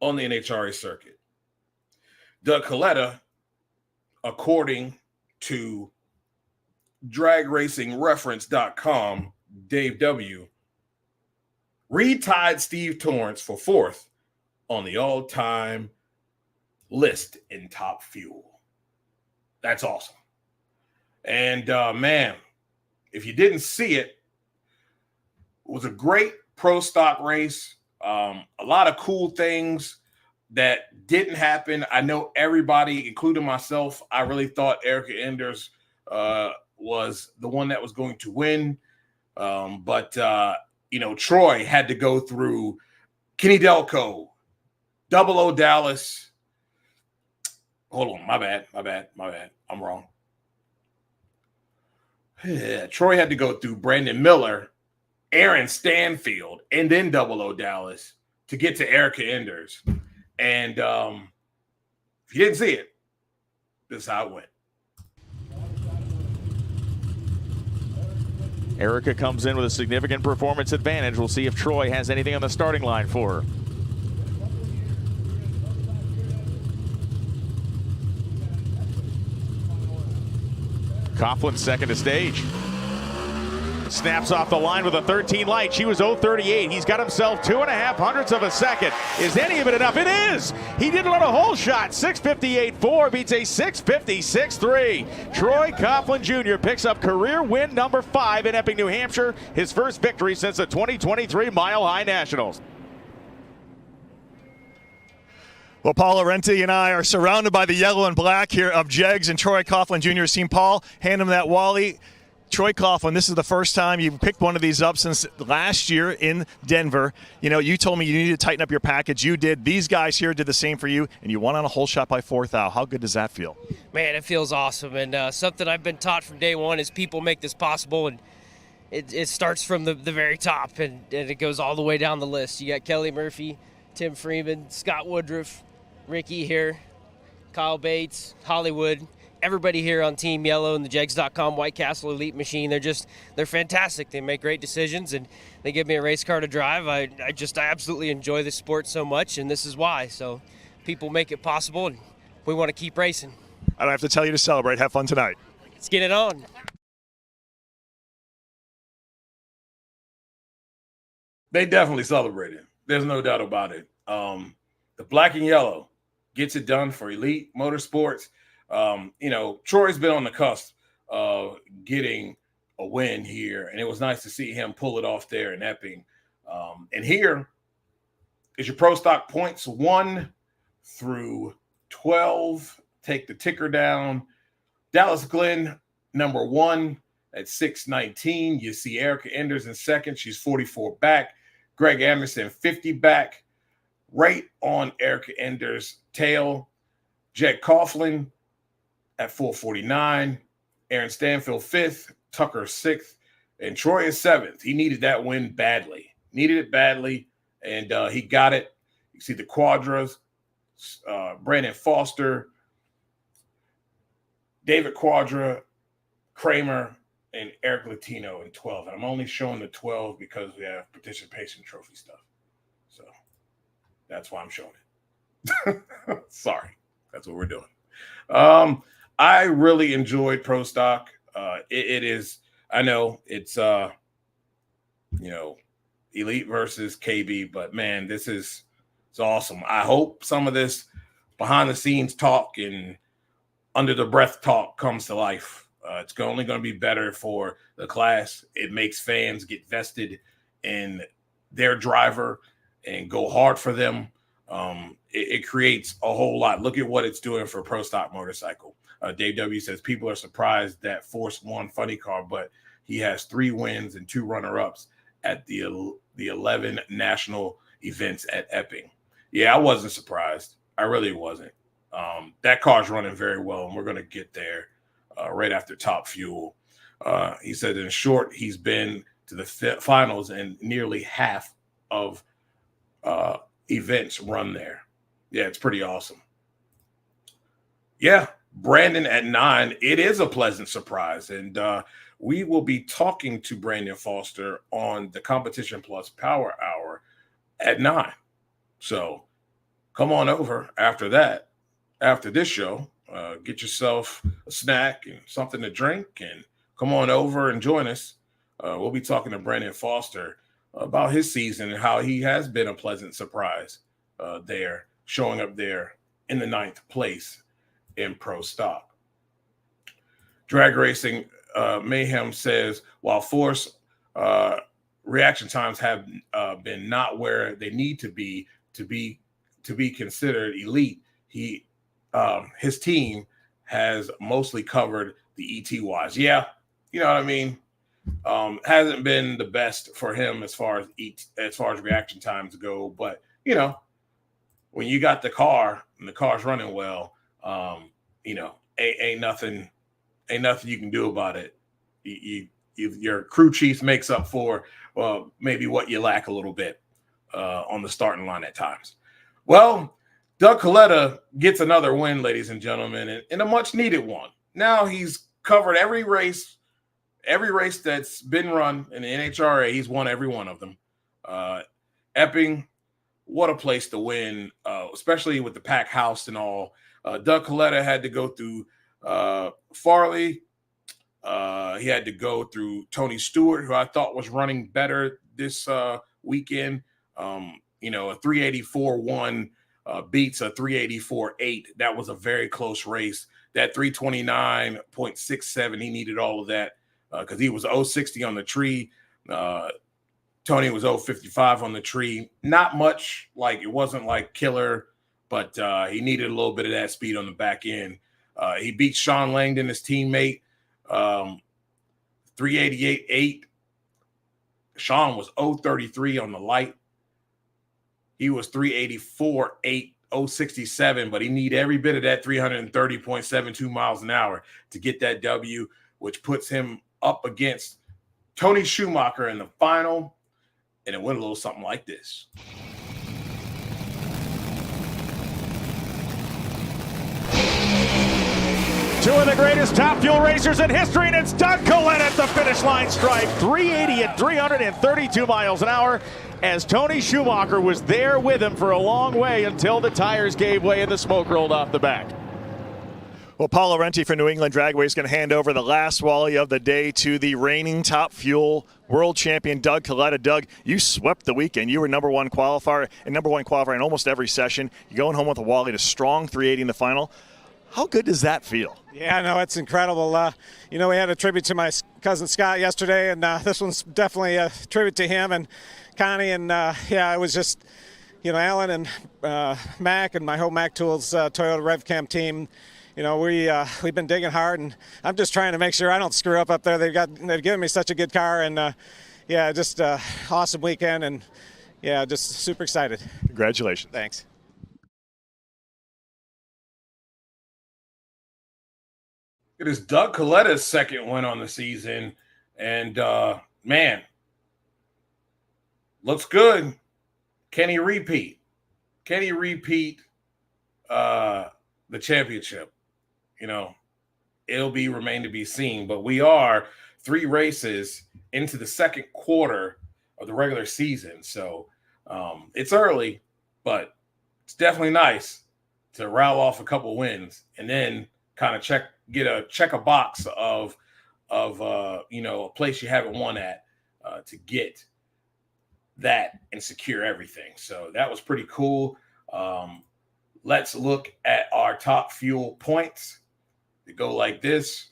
on the NHRA circuit. Doug Coletta, according to dragracingreference.com, Dave W., retied Steve Torrance for 4th on the all-time list in top fuel. That's awesome. And, man, if you didn't see it, it was a great pro stock race. A lot of cool things that didn't happen. I know everybody, including myself, I really thought Erica Enders was the one that was going to win. But Troy had to go through Kenny Delco, Double O Dallas. Hold on, my bad. I'm wrong. Yeah, Troy had to go through Brandon Miller, Aaron Stanfield, and then Double O Dallas to get to Erica Enders. And if you didn't see it, this is how it went. Erica comes in with a significant performance advantage. We'll see if Troy has anything on the starting line for her. Coughlin second to stage. Snaps off the line with a 13 light. She was 0.38. He's got himself 2.5 hundredths of a second. Is any of it enough? It is. He did it on a whole shot. 6:58.4 beats a 6:56.3. Troy Coughlin Jr. picks up career win number 5 in Epping, New Hampshire. His first victory since the 2023 Mile High Nationals. Well, Paul Laurenti and I are surrounded by the yellow and black here of Jegs and Troy Coughlin Jr. Seen Paul hand him that Wally. Troy Coughlin, this is the first time you've picked one of these up since last year in Denver. You told me you needed to tighten up your package. You did. These guys here did the same for you, and you won on a whole shot by 4th thou. How good does that feel? Man, it feels awesome, and something I've been taught from day one is people make this possible, and it starts from the very top, and it goes all the way down the list. You got Kelly Murphy, Tim Freeman, Scott Woodruff, Ricky here, Kyle Bates, Hollywood, everybody here on Team Yellow and the Jegs.com White Castle Elite Machine. They're fantastic. They make great decisions, and they give me a race car to drive. I absolutely enjoy this sport so much, and this is why. So people make it possible, and we want to keep racing. I don't have to tell you to celebrate. Have fun tonight. Let's get it on. They definitely celebrated. There's no doubt about it. The black and yellow gets it done for Elite Motorsports. Troy's been on the cusp of getting a win here, and it was nice to see him pull it off there in Epping. And here is your pro stock points 1 through 12. Take the ticker down. Dallas Glenn, number 1 at 619. You see Erica Enders in second. She's 44 back. Greg Anderson, 50 back. Right on Erica Enders' tail. Jed Coughlin at 449. Aaron Stanfield 5th. Tucker 6th. And Troy is 7th. He needed that win badly. Needed it badly, and he got it. You see the Quadras, Brandon Foster, David Quadra, Kramer, and Eric Latino in 12. And I'm only showing the 12 because we have participation trophy stuff. So that's why I'm showing it. Sorry. That's what we're doing. I really enjoyed Pro Stock. It is, I know it's, Elite versus KB, but man, it's awesome. I hope some of this behind the scenes talk and under the breath talk comes to life. It's only going to be better for the class. It makes fans get vested in their driver and go hard for them. it creates a whole lot. Look at what it's doing for Pro Stock Motorcycle. Dave W says people are surprised that Force won Funny Car, but he has 3 wins and 2 runner-ups at the 11 national events at Epping. Yeah, I wasn't surprised. I really wasn't. That car's running very well, and we're going to get there right after Top Fuel. He said, in short, he's been to the finals and nearly half of events run there. Yeah, it's pretty awesome. Yeah, Brandon at 9. It is a pleasant surprise, and we will be talking to Brandon Foster on the Competition Plus Power Hour at 9. So come on over after that, after this show. Get yourself a snack and something to drink, and come on over and join us. We'll be talking to Brandon Foster about his season and how he has been a pleasant surprise there, showing up there in the 9th place in Pro Stock. Drag Racing Mayhem says, while Force reaction times have been not where they need to be considered elite, his team has mostly covered the ET-wise. Yeah, you know what I mean? Hasn't been the best for him as far as reaction times go, but you know, when you got the car and the car's running well, you know, ain't nothing you can do about it. Your crew chief makes up for maybe what you lack a little bit on the starting line at times. Well, Doug Coletta gets another win, ladies and gentlemen, and a much needed one. Now he's covered every race that's been run in the NHRA. He's won every one of them. Epping, what a place to win, especially with the pack house and all. Doug Coletta had to go through Farley. He had to go through Tony Stewart, who I thought was running better this weekend. You know, a 384.1 beats a 384.8. That was a very close race. That 329.67, he needed all of that because he was 060 on the tree. Tony was 055 on the tree. Not much, like it wasn't like killer, but he needed a little bit of that speed on the back end. He beat Sean Langdon, his teammate, 388.8. Sean was 033 on the light. He was 384.8, 067, but he needed every bit of that 330.72 miles an hour to get that W, which puts him up against Tony Schumacher in the final. And it went a little something like this. Two of the greatest Top Fuel racers in history, and it's Doug Coletta at the finish line stripe. 380 at 332 miles an hour, as Tony Schumacher was there with him for a long way until the tires gave way and the smoke rolled off the back. Well, Paul Laurenti for New England Dragway is going to hand over the last Wally of the day to the reigning Top Fuel world champion, Doug Coletta. Doug, you swept the weekend. You were number one qualifier in almost every session. You're going home with a Wally to strong 380 in the final. How good does that feel? Yeah, no, it's incredible. You know, we had a tribute to my cousin Scott yesterday, and this one's definitely a tribute to him and Connie. And, yeah, it was just, you know, Alan and Mac and my whole Mac Tools Toyota RevCam team. You know, we've been digging hard, and I'm just trying to make sure I don't screw up there. They've given me such a good car, and, yeah, just awesome weekend, and, yeah, just super excited. Congratulations. Thanks. It is Doug Coletta's second win on the season, and man, looks good. Can he repeat? Can he repeat the championship? You know, it'll remain to be seen. But we are 3 races into the second quarter of the regular season, so it's early, but it's definitely nice to rattle off a couple wins and then kind of check a box of you know, a place you haven't won at to get that and secure everything. So that was pretty cool. Let's look at our Top Fuel points. They go like this.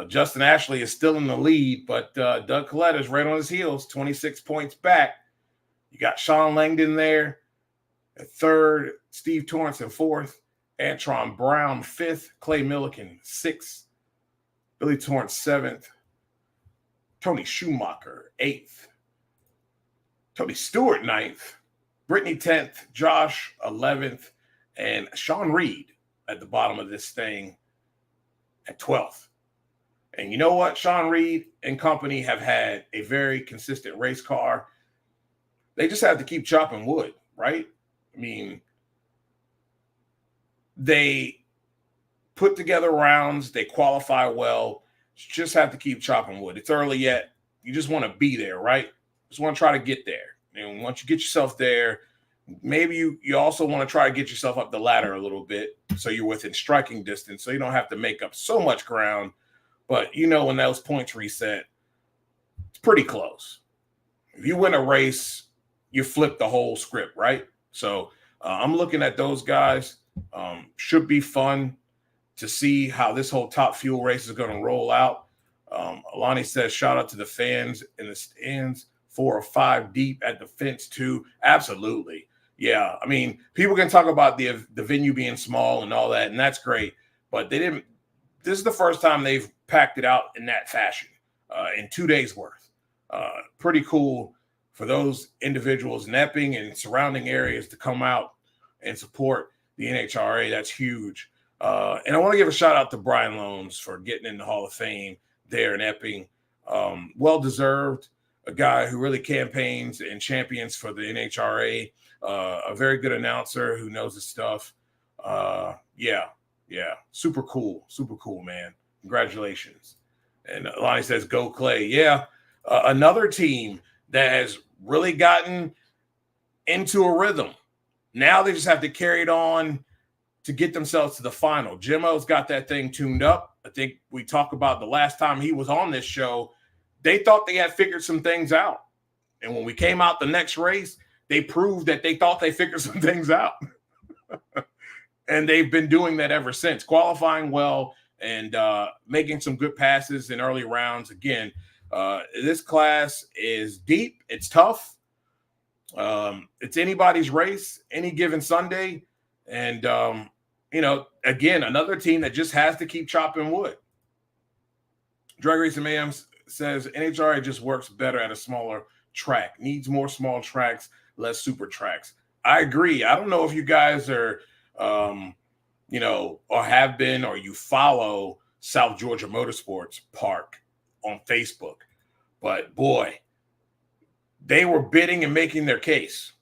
Justin Ashley is still in the lead, but Doug Coletta is right on his heels, 26 points back. You got Sean Langdon there At third, Steve Torrance in fourth, Antron Brown fifth, Clay Milliken sixth, Billy Torrance seventh, Tony Schumacher eighth, Tony Stewart ninth, Brittany 10th, Josh 11th, and Sean Reed at the bottom of this thing at 12th. And you know what? Sean Reed and company have had a very consistent race car. They just have to keep chopping wood, right? I mean, they put together rounds, they qualify well, just have to keep chopping wood. It's early yet. You just want to be there, right? Just want to try to get there. And once you get yourself there, maybe you also want to try to get yourself up the ladder a little bit so you're within striking distance so you don't have to make up so much ground. But you know when those points reset, it's pretty close. If you win a race, you flip the whole script, right? So I'm looking at those guys. Should be fun to see how this whole Top Fuel race is going to roll out. Alani says, shout out to the fans in the stands, 4 or 5 deep at the fence too. Absolutely. Yeah. I mean, people can talk about the venue being small and all that, and that's great, but this is the first time they've packed it out in that fashion in 2 days worth. Pretty cool for those individuals in Epping and surrounding areas to come out and support the NHRA. That's huge. And I want to give a shout out to Brian Loans for getting in the Hall of Fame there in Epping. Well-deserved, a guy who really campaigns and champions for the NHRA, a very good announcer who knows his stuff. Yeah, super cool, man. Congratulations. And Lonnie says, go Clay. Yeah, another team that has really gotten into a rhythm. Now they just have to carry it on to get themselves to the final. Jimmo's got that thing tuned up. I think we talked about the last time he was on this show, they thought they had figured some things out. And when we came out the next race, they proved that they thought they figured some things out. And they've been doing that ever since, qualifying well and making some good passes in early rounds. Again, this class is deep. It's tough. It's anybody's race, any given Sunday. And, again, another team that just has to keep chopping wood. Drag Racing Mayhem says NHRA just works better at a smaller track, needs more small tracks, less super tracks. I agree. I don't know if you guys are, or have been, or you follow South Georgia Motorsports Park on Facebook, but boy, they were bidding and making their case.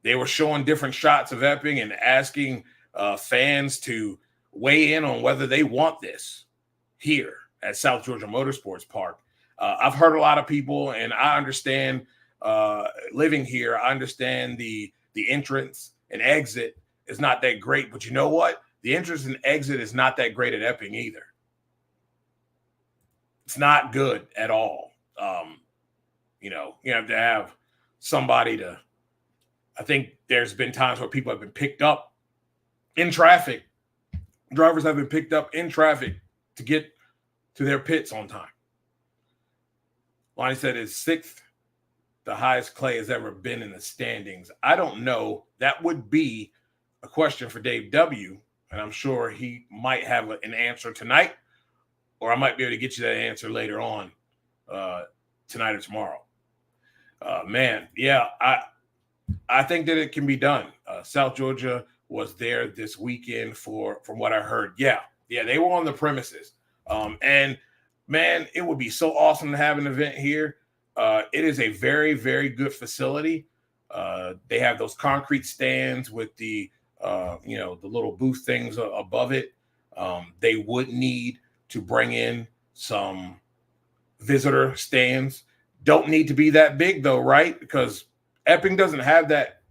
They were showing different shots of Epping and asking fans to weigh in on whether they want this here at South Georgia Motorsports Park. I've heard a lot of people, and I understand living here. I understand the entrance and exit is not that great, but you know what? The entrance and exit is not that great at Epping either. It's not good at all. You have to have somebody to. I think there's been times where people have been picked up in traffic. Drivers have been picked up in traffic to get to their pits on time. Lonnie said it's 6th, the highest Clay has ever been in the standings. I don't know. That would be a question for Dave W., and I'm sure he might have an answer tonight, or I might be able to get you that answer later on tonight or tomorrow. I think that it can be done. South Georgia was there this weekend from what I heard. Yeah, they were on the premises. And man, it would be so awesome to have an event here. It is a very, very good facility. They have those concrete stands with the little booth things above it. They would need to bring in some visitor stands. Don't need to be that big though, right? Because Epping doesn't have that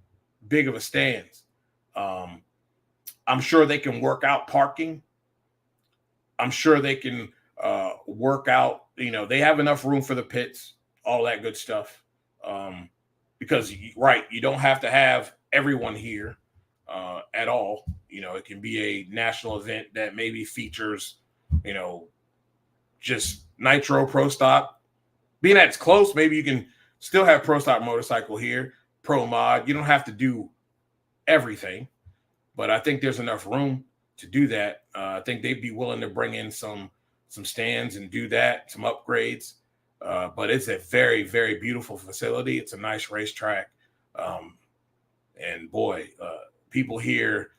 big of a stands. I'm sure they can work out parking. I'm sure they can work out, they have enough room for the pits, all that good stuff. Because, you don't have to have everyone here at all. It can be a national event that maybe features, just Nitro Pro Stock. Being that it's close, maybe you can still have Pro Stock Motorcycle here, pro mod. You don't have to do everything, but I think there's enough room to do that. I think they'd be willing to bring in some stands and do that, some upgrades. But it's a very, very beautiful facility. It's a nice racetrack. And boy, people here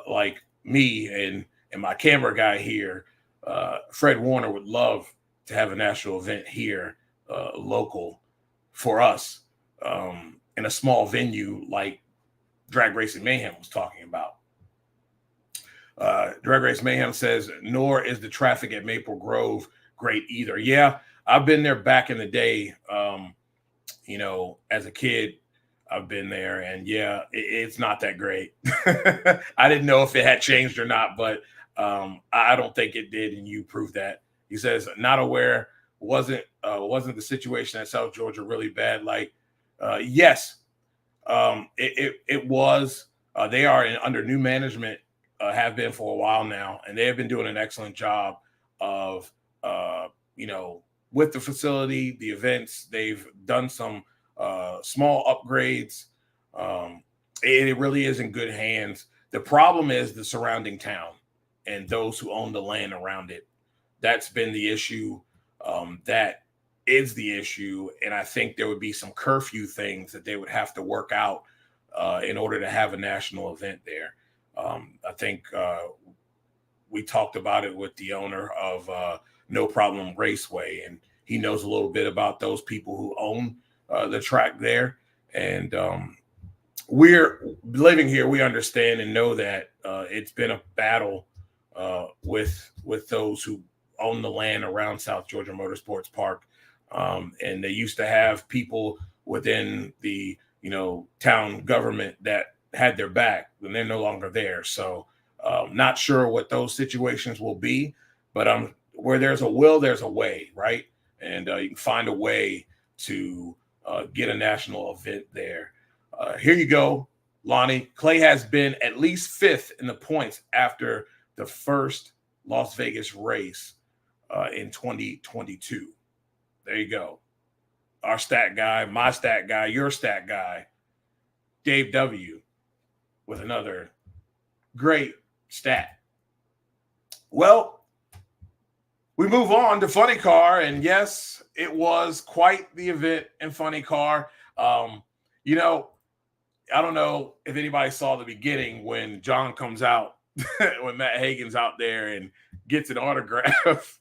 like me and my camera guy here, Fred Warner, would love to have a national event here, local for us, in a small venue like Drag Racing Mayhem was talking about. Drag Race Mayhem says, nor is the traffic at Maple Grove great either. Yeah, I've been there back in the day. As a kid, I've been there, and yeah, it's not that great. I didn't know if it had changed or not, but I don't think it did, and you proved that. He says, not aware. Wasn't the situation at South Georgia really bad? Like, yes, it was. They are under new management, have been for a while now, and they have been doing an excellent job of, with the facility, the events. They've done some small upgrades. It really is in good hands. The problem is the surrounding town and those who own the land around it. That's been the issue. That is the issue. And I think there would be some curfew things that they would have to work out in order to have a national event there. I think we talked about it with the owner of No Problem Raceway, and he knows a little bit about those people who own the track there. And we're living here. We understand and know that it's been a battle with those who own the land around South Georgia Motorsports Park. And they used to have people within the, town government that had their back, and they're no longer there. So not sure what those situations will be, but where there's a will, there's a way, right? And you can find a way to get a national event there. Here you go, Lonnie. Clay has been at least fifth in the points after the first Las Vegas race in 2022. There you go. Our stat guy, my stat guy, your stat guy, Dave W., with another great stat. Well, we move on to Funny Car, and yes, it was quite the event in Funny Car. I don't know if anybody saw the beginning when John comes out, when Matt Hagan's out there and gets an autograph.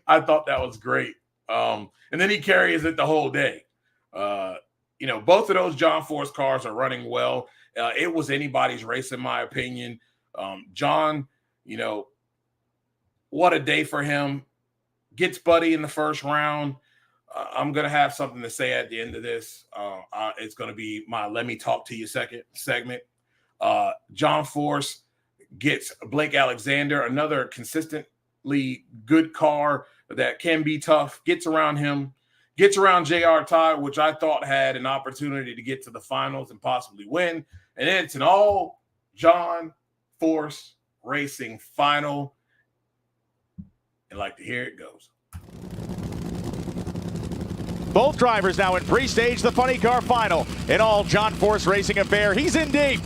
I thought that was great. And then he carries it the whole day. Both of those John Force cars are running well. It was anybody's race, in my opinion. John, what a day for him. Gets Buddy in the first round. I'm going to have something to say at the end of this. It's going to be my Let Me Talk to You segment. John Force gets Blake Alexander, another consistently good car that can be tough, gets around him, gets around J.R. Todd, which I thought had an opportunity to get to the finals and possibly win. And then it's an all John Force Racing final. And like to hear it goes. Both drivers now in pre-stage the Funny Car final. An all John Force Racing affair. He's in deep.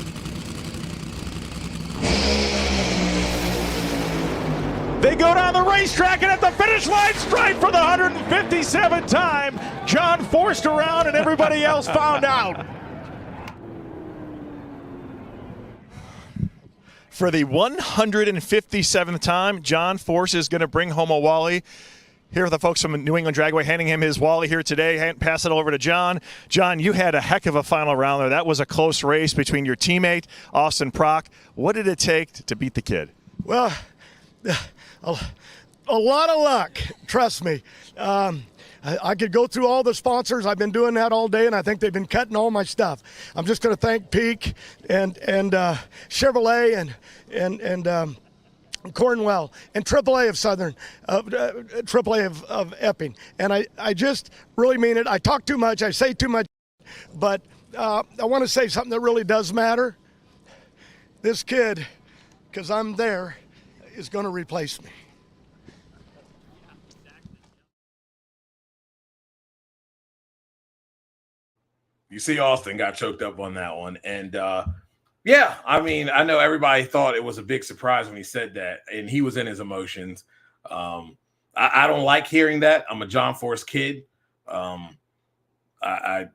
They go down the racetrack, and at the finish line, strive for the 157th time. John forced around, and everybody else found out. For the 157th time, John Force is going to bring home a Wally. Here are the folks from New England Dragway handing him his Wally here today. Pass it over to John. John, you had a heck of a final round there. That was a close race between your teammate, Austin Prock. What did it take to beat the kid? Well, a lot of luck, trust me. I could go through all the sponsors. I've been doing that all day, and I think they've been cutting all my stuff. I'm just going to thank Peak and Chevrolet and Cornwell and AAA of Southern, AAA of Epping. And I just really mean it. I talk too much. I say too much. But I want to say something that really does matter. This kid, because I'm there, is going to replace me. You see, Austin got choked up on that one. And yeah, I mean, I know everybody thought it was a big surprise when he said that, and he was in his emotions. I don't like hearing that. I'm a John Force kid. I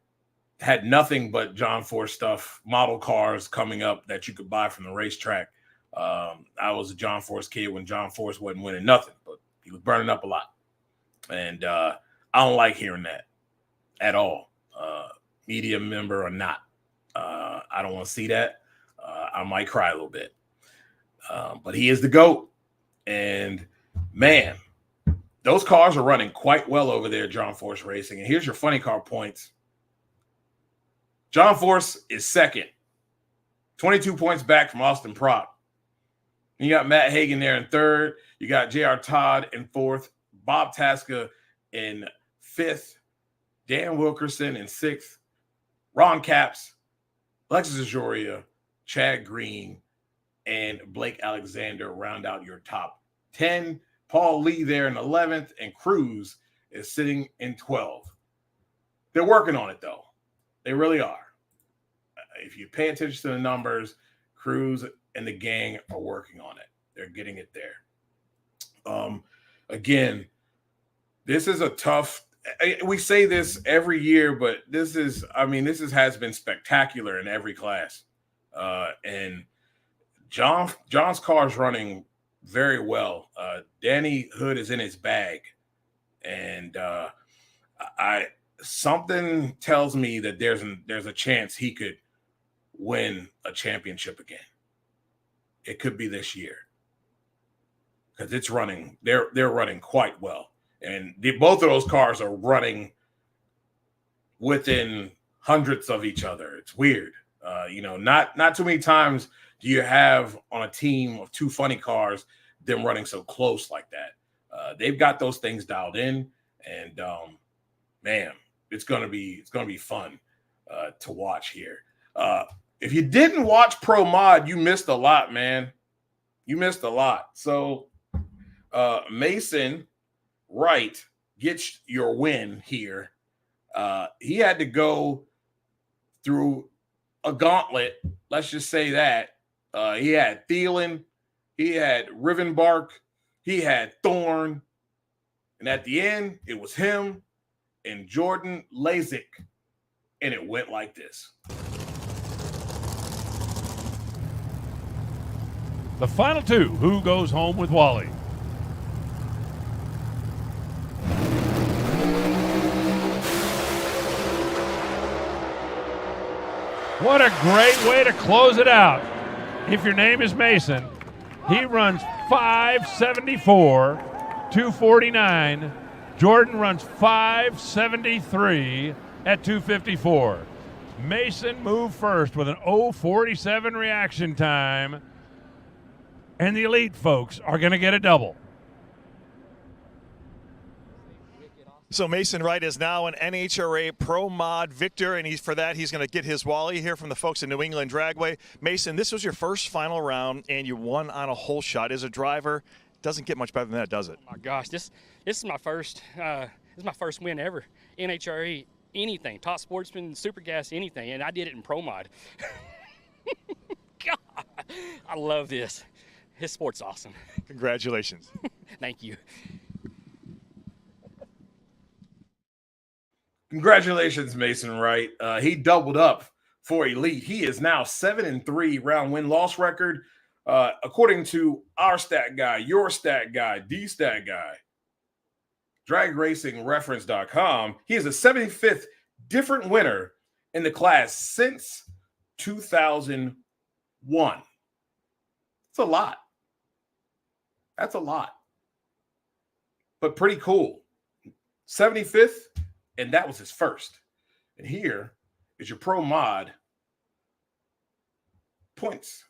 had nothing but John Force stuff, model cars coming up that you could buy from the racetrack. I was a John Force kid when John Force wasn't winning nothing, but he was burning up a lot. And I don't like hearing that at all, media member or not. I don't want to see that. I might cry a little bit. But he is the GOAT. And, man, those cars are running quite well over there, John Force Racing. And here's your funny car points. John Force is second, 22 points back from Austin Propp. You got Matt Hagan there in third. You got J.R. Todd in fourth, Bob Tasca in fifth, Dan Wilkerson in sixth, Ron Capps, Alexis Ajoria, Chad Green, and Blake Alexander round out your top 10. Paul Lee there in 11th, and Cruz is sitting in 12th. They're working on it, though. They really are. If you pay attention to the numbers, Cruz and the gang are working on it. They're getting it there. Again, this is a tough – we say this every year, but this has been spectacular in every class. And John's car is running very well. Danny Hood is in his bag. And something tells me that there's a chance he could win a championship again. It could be this year because it's running. They're running quite well, and both of those cars are running within hundredths of each other. It's weird, Not too many times do you have on a team of two funny cars them running so close like that. They've got those things dialed in, and man, it's gonna be fun to watch here. If you didn't watch Pro Mod, you missed a lot, man. You missed a lot. So Mason Wright gets your win here. He had to go through a gauntlet. Let's just say that. He had Thielen. He had Rivenbark. He had Thorne. And at the end, it was him and Jordan Lazick. And it went like this. The final two, who goes home with Wally? What a great way to close it out. If your name is Mason, he runs 574, 249. Jordan runs 573 at 254. Mason moved first with an 0.47 reaction time. And the elite folks are going to get a double. So Mason Wright is now an NHRA Pro Mod victor, and he's going to get his Wally here from the folks in New England Dragway. Mason, this was your first final round, and you won on a hole shot. As a driver, doesn't get much better than that, does it? Oh my gosh, this is my first win ever. NHRA, anything, top sportsman, super gas, anything, and I did it in Pro Mod. God, I love this. His sport's awesome. Congratulations. Thank you. Congratulations, Mason Wright. He doubled up for Elite. He is now 7-3 round win-loss record. According to our stat guy, your stat guy, the stat guy, DragRacingReference.com, he is a 75th different winner in the class since 2001. It's a lot. That's a lot. But pretty cool. 75th, and that was his first. And here is your Pro Mod points,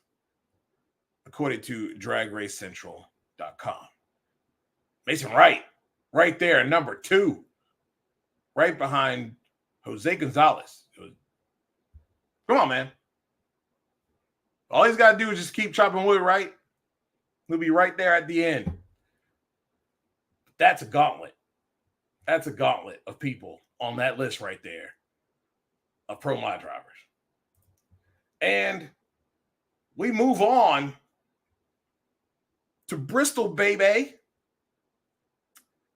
according to DragRaceCentral.com. Mason Wright, right there, number 2, right behind Jose Gonzalez. Come on, man. All he's got to do is just keep chopping wood, right? He'll be right there at the end. That's a gauntlet. That's a gauntlet of people on that list right there. of Pro Mod drivers. And we move on to Bristol, baby.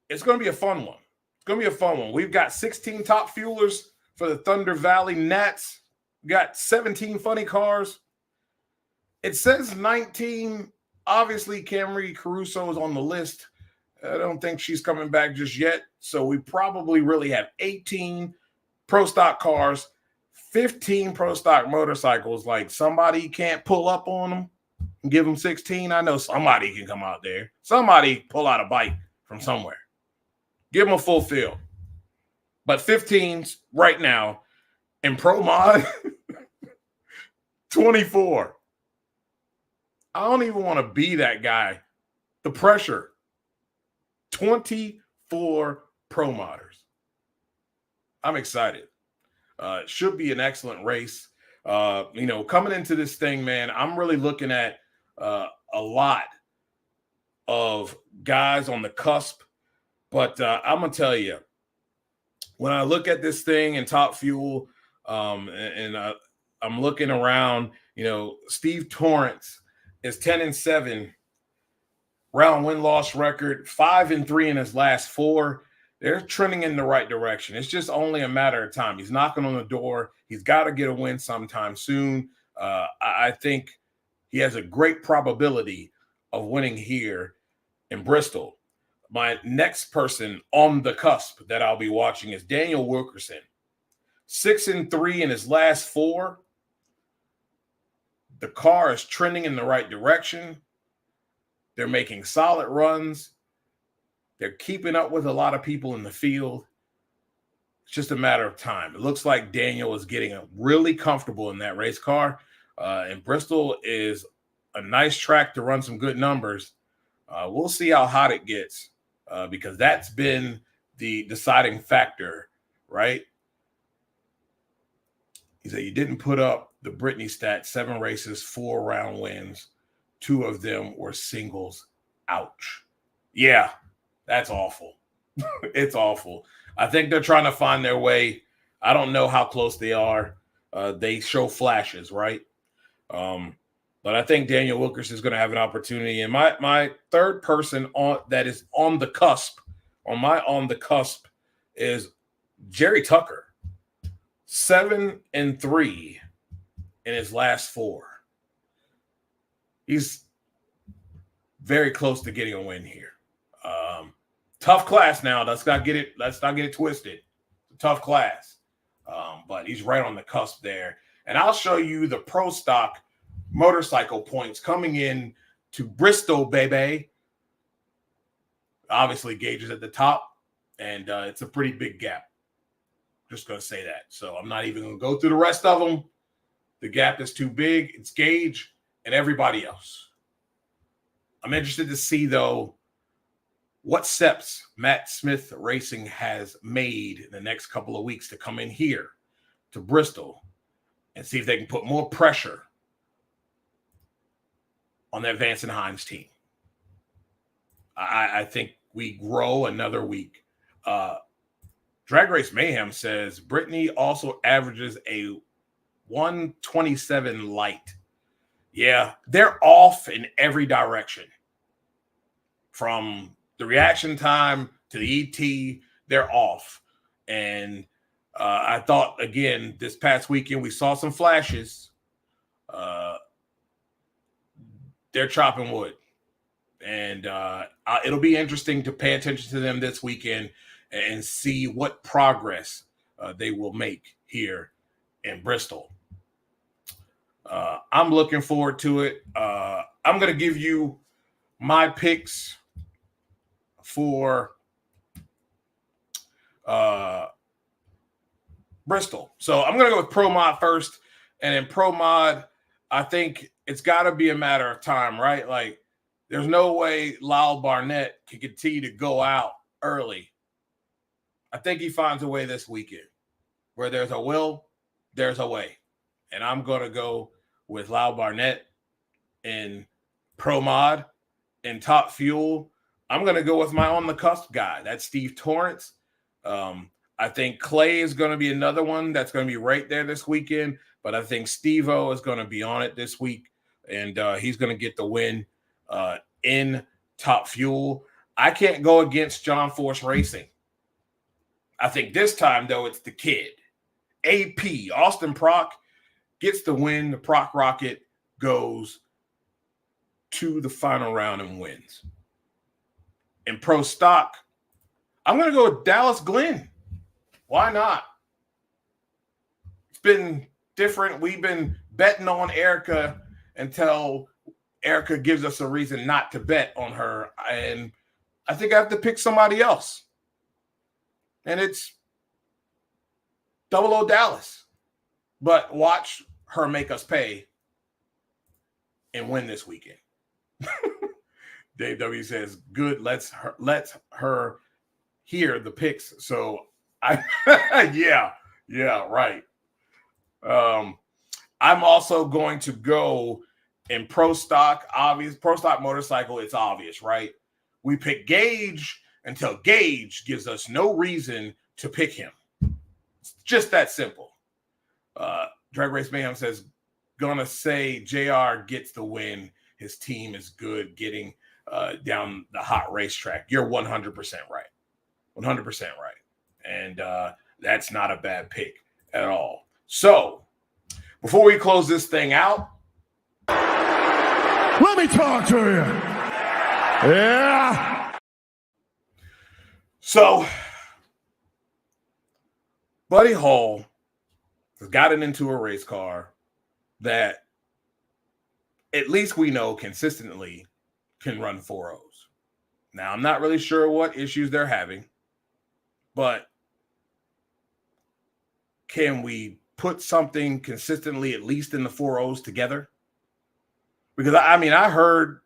It's going to be a fun one. It's going to be a fun one. We've got 16 top fuelers for the Thunder Valley Nats. We got 17 funny cars. It says 19. Obviously, Camry Caruso is on the list. I don't think she's coming back just yet. So we probably really have 18 pro stock cars, 15 pro stock motorcycles. Like, somebody can't pull up on them and give them 16. I know somebody can come out there. Somebody pull out a bike from somewhere. Give them a full field. But 15s right now in Pro Mod, 24. I don't even want to be that guy. The pressure. 24 Pro Modders. I'm excited. It should be an excellent race. Coming into this thing, man, I'm really looking at a lot of guys on the cusp. But I'm going to tell you, when I look at this thing in Top Fuel, I'm looking around, Steve Torrance is 10-7, round win-loss record, 5-3 in his last 4. They're trending in the right direction. It's just only a matter of time. He's knocking on the door. He's got to get a win sometime soon. I think he has a great probability of winning here in Bristol. My next person on the cusp that I'll be watching is Daniel Wilkerson. 6-3 in his last 4. The car is trending in the right direction. They're making solid runs. They're keeping up with a lot of people in the field. It's just a matter of time. It looks like Daniel is getting really comfortable in that race car. And Bristol is a nice track to run some good numbers. We'll see how hot it gets because that's been the deciding factor, right? He said you didn't put up the Brittany stat, 7 races, 4 round wins. 2 of them were singles. Ouch. Yeah, that's awful. It's awful. I think they're trying to find their way. I don't know how close they are. They show flashes, right? But I think Daniel Wilkerson is going to have an opportunity. And my third person that is on the cusp, is Jerry Tucker. 7-3 in his last 4. He's very close to getting a win here. Tough class now. Let's not get it twisted. It's a tough class. But he's right on the cusp there. And I'll show you the pro stock motorcycle points coming in to Bristol, baby. Obviously, Gage is at the top, and it's a pretty big gap. Just going to say that. So I'm not even going to go through the rest of them. The gap is too big. It's Gage and everybody else. I'm interested to see, though, what steps Matt Smith Racing has made in the next couple of weeks to come in here to Bristol and see if they can put more pressure on that Vance and Hines team. I think we grow another week. Drag Race Mayhem says Brittany also averages a 127 light. Yeah, they're off in every direction. From the reaction time to the ET, they're off. And I thought, again, this past weekend, we saw some flashes. They're chopping wood. And it'll be interesting to pay attention to them this weekend and see what progress they will make here in Bristol. I'm looking forward to it. I'm going to give you my picks for Bristol. So I'm going to go with Pro Mod first. And in Pro Mod, I think it's got to be a matter of time, right? Like, there's no way Lyle Barnett can continue to go out early. I think he finds a way this weekend. Where there's a will, there's a way. And I'm going to go with Lyle Barnett in Pro Mod. In Top Fuel, I'm going to go with my on-the-cusp guy. That's Steve Torrance. I think Clay is going to be another one that's going to be right there this weekend, but I think Steve-O is going to be on it this week, and he's going to get the win in Top Fuel. I can't go against John Force Racing. I think this time, though, it's the kid. AP, Austin Prock, gets the win. The Prock Rocket goes to the final round and wins. In Pro Stock, I'm going to go with Dallas Glenn. Why not? It's been different. We've been betting on Erica until Erica gives us a reason not to bet on her. And I think I have to pick somebody else. And it's 00 Dallas. But watch her make us pay and win this weekend. Dave W says, good, let's her hear the picks. So yeah, right. I'm also going to go in Pro Stock, obvious. Pro Stock Motorcycle, it's obvious, right? We pick Gage until Gage gives us no reason to pick him. It's just that simple. Drag Race Mayhem says, gonna say JR gets the win. His team is good getting down the hot racetrack. You're 100% right. 100% right. And that's not a bad pick at all. So, before we close this thing out, Let me talk to you. Yeah. So, Buddy Hall has gotten into a race car that at least we know consistently can run 4.0s. Now, I'm not really sure what issues they're having, but can we put something consistently at least in the 4.0s together? Because, I mean, I heard,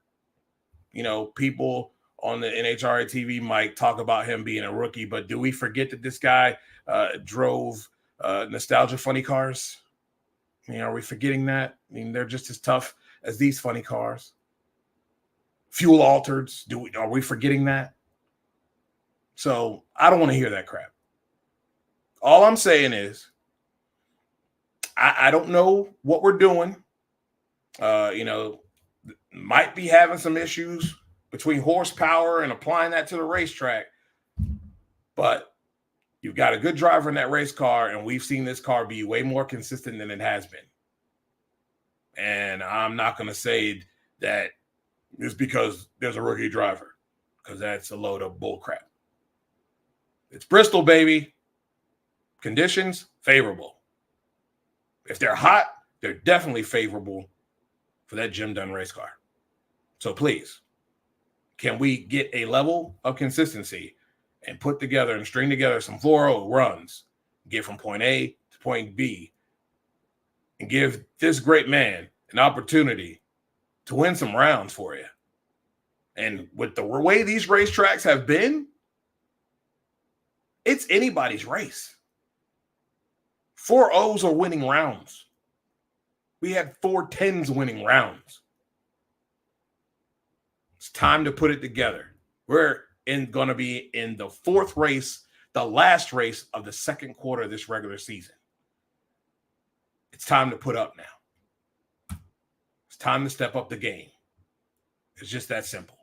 people on the NHRA TV mic talk about him being a rookie, but do we forget that this guy drove nostalgia funny cars? I mean, are we forgetting that? I mean, they're just as tough as these funny cars. Fuel altereds, are we forgetting that? So I don't want to hear that crap. All I'm saying is, I don't know what we're doing. Might be having some issues between horsepower and applying that to the racetrack. But you've got a good driver in that race car, and we've seen this car be way more consistent than it has been. And I'm not going to say that it's because there's a rookie driver, because that's a load of bull crap. It's Bristol, baby. Conditions, favorable. If they're hot, they're definitely favorable for that Jim Dunn race car. So please, can we get a level of consistency and put together and string together some 4.0 runs, get from point A to point B, and give this great man an opportunity to win some rounds for you? And with the way these racetracks have been, it's anybody's race. 4.0s are winning rounds. We had 4.10s winning rounds. It's time to put it together. We're going to be in the fourth race, the last race of the second quarter of this regular season. It's time to put up now. It's time to step up the game. It's just that simple.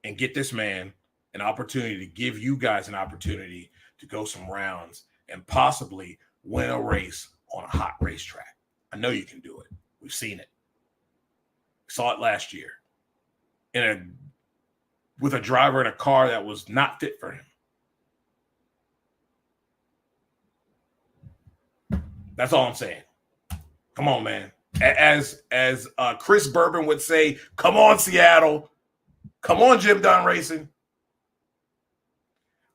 And get this man an opportunity to give you guys an opportunity to go some rounds and possibly win a race on a hot racetrack. I know you can do it. We've seen it. We saw it last year with a driver in a car that was not fit for him. That's all I'm saying. Come on, man. As Chris Bourbon would say, come on, Seattle. Come on, Jim Dunn Racing.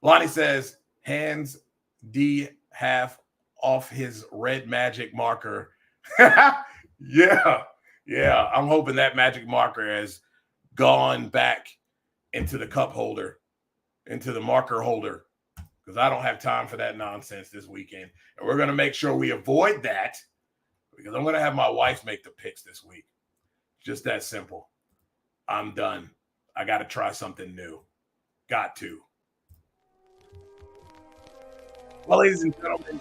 Lonnie says, hands D half off his red magic marker. Yeah. I'm hoping that magic marker has gone back into the cup holder, into the marker holder, because I don't have time for that nonsense this weekend. And we're going to make sure we avoid that, because I'm going to have my wife make the picks this week. Just that simple. I'm done. I got to try something new. Got to. Well, ladies and gentlemen,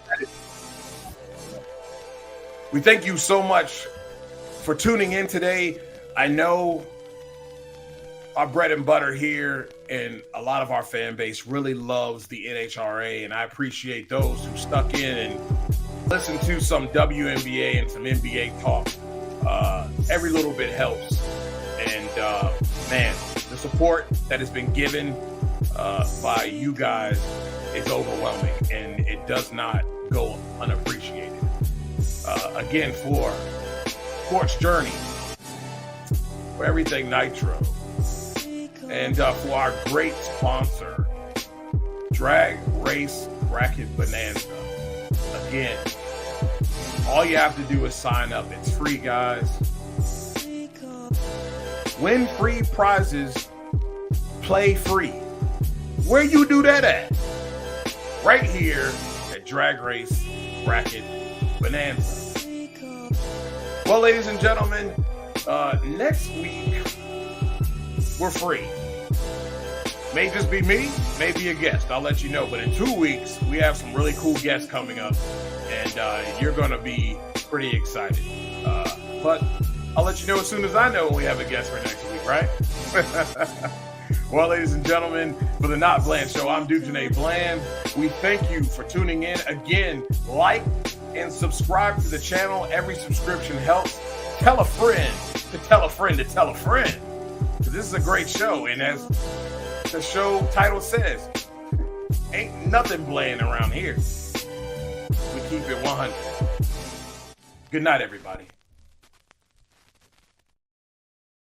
we thank you so much for tuning in today. I know our bread and butter here and a lot of our fan base really loves the NHRA, and I appreciate those who stuck in and listened to some WNBA and some NBA talk. Every little bit helps. And man, the support that has been given by you guys is overwhelming, and it does not go unappreciated. Again, for Sports Journey, for Everything Nitro, and for our great sponsor, Drag Race Bracket Bonanza. Again, all you have to do is sign up. It's free, guys. Win free prizes, play free. Where you do that at? Right here at Drag Race Bracket Bonanza. Well, ladies and gentlemen, next week we're free. May just be me, maybe a guest. I'll let you know. But in 2 weeks, we have some really cool guests coming up, and you're going to be pretty excited. But I'll let you know as soon as I know when we have a guest for next week, right? Well, ladies and gentlemen, for the NotBland Show, I'm Dujane Bland. We thank you for tuning in. Again, like and subscribe to the channel. Every subscription helps. Tell a friend to tell a friend to tell a friend. This is a great show, and as the show title says, ain't nothing bland around here. We keep it 100. Good night, everybody.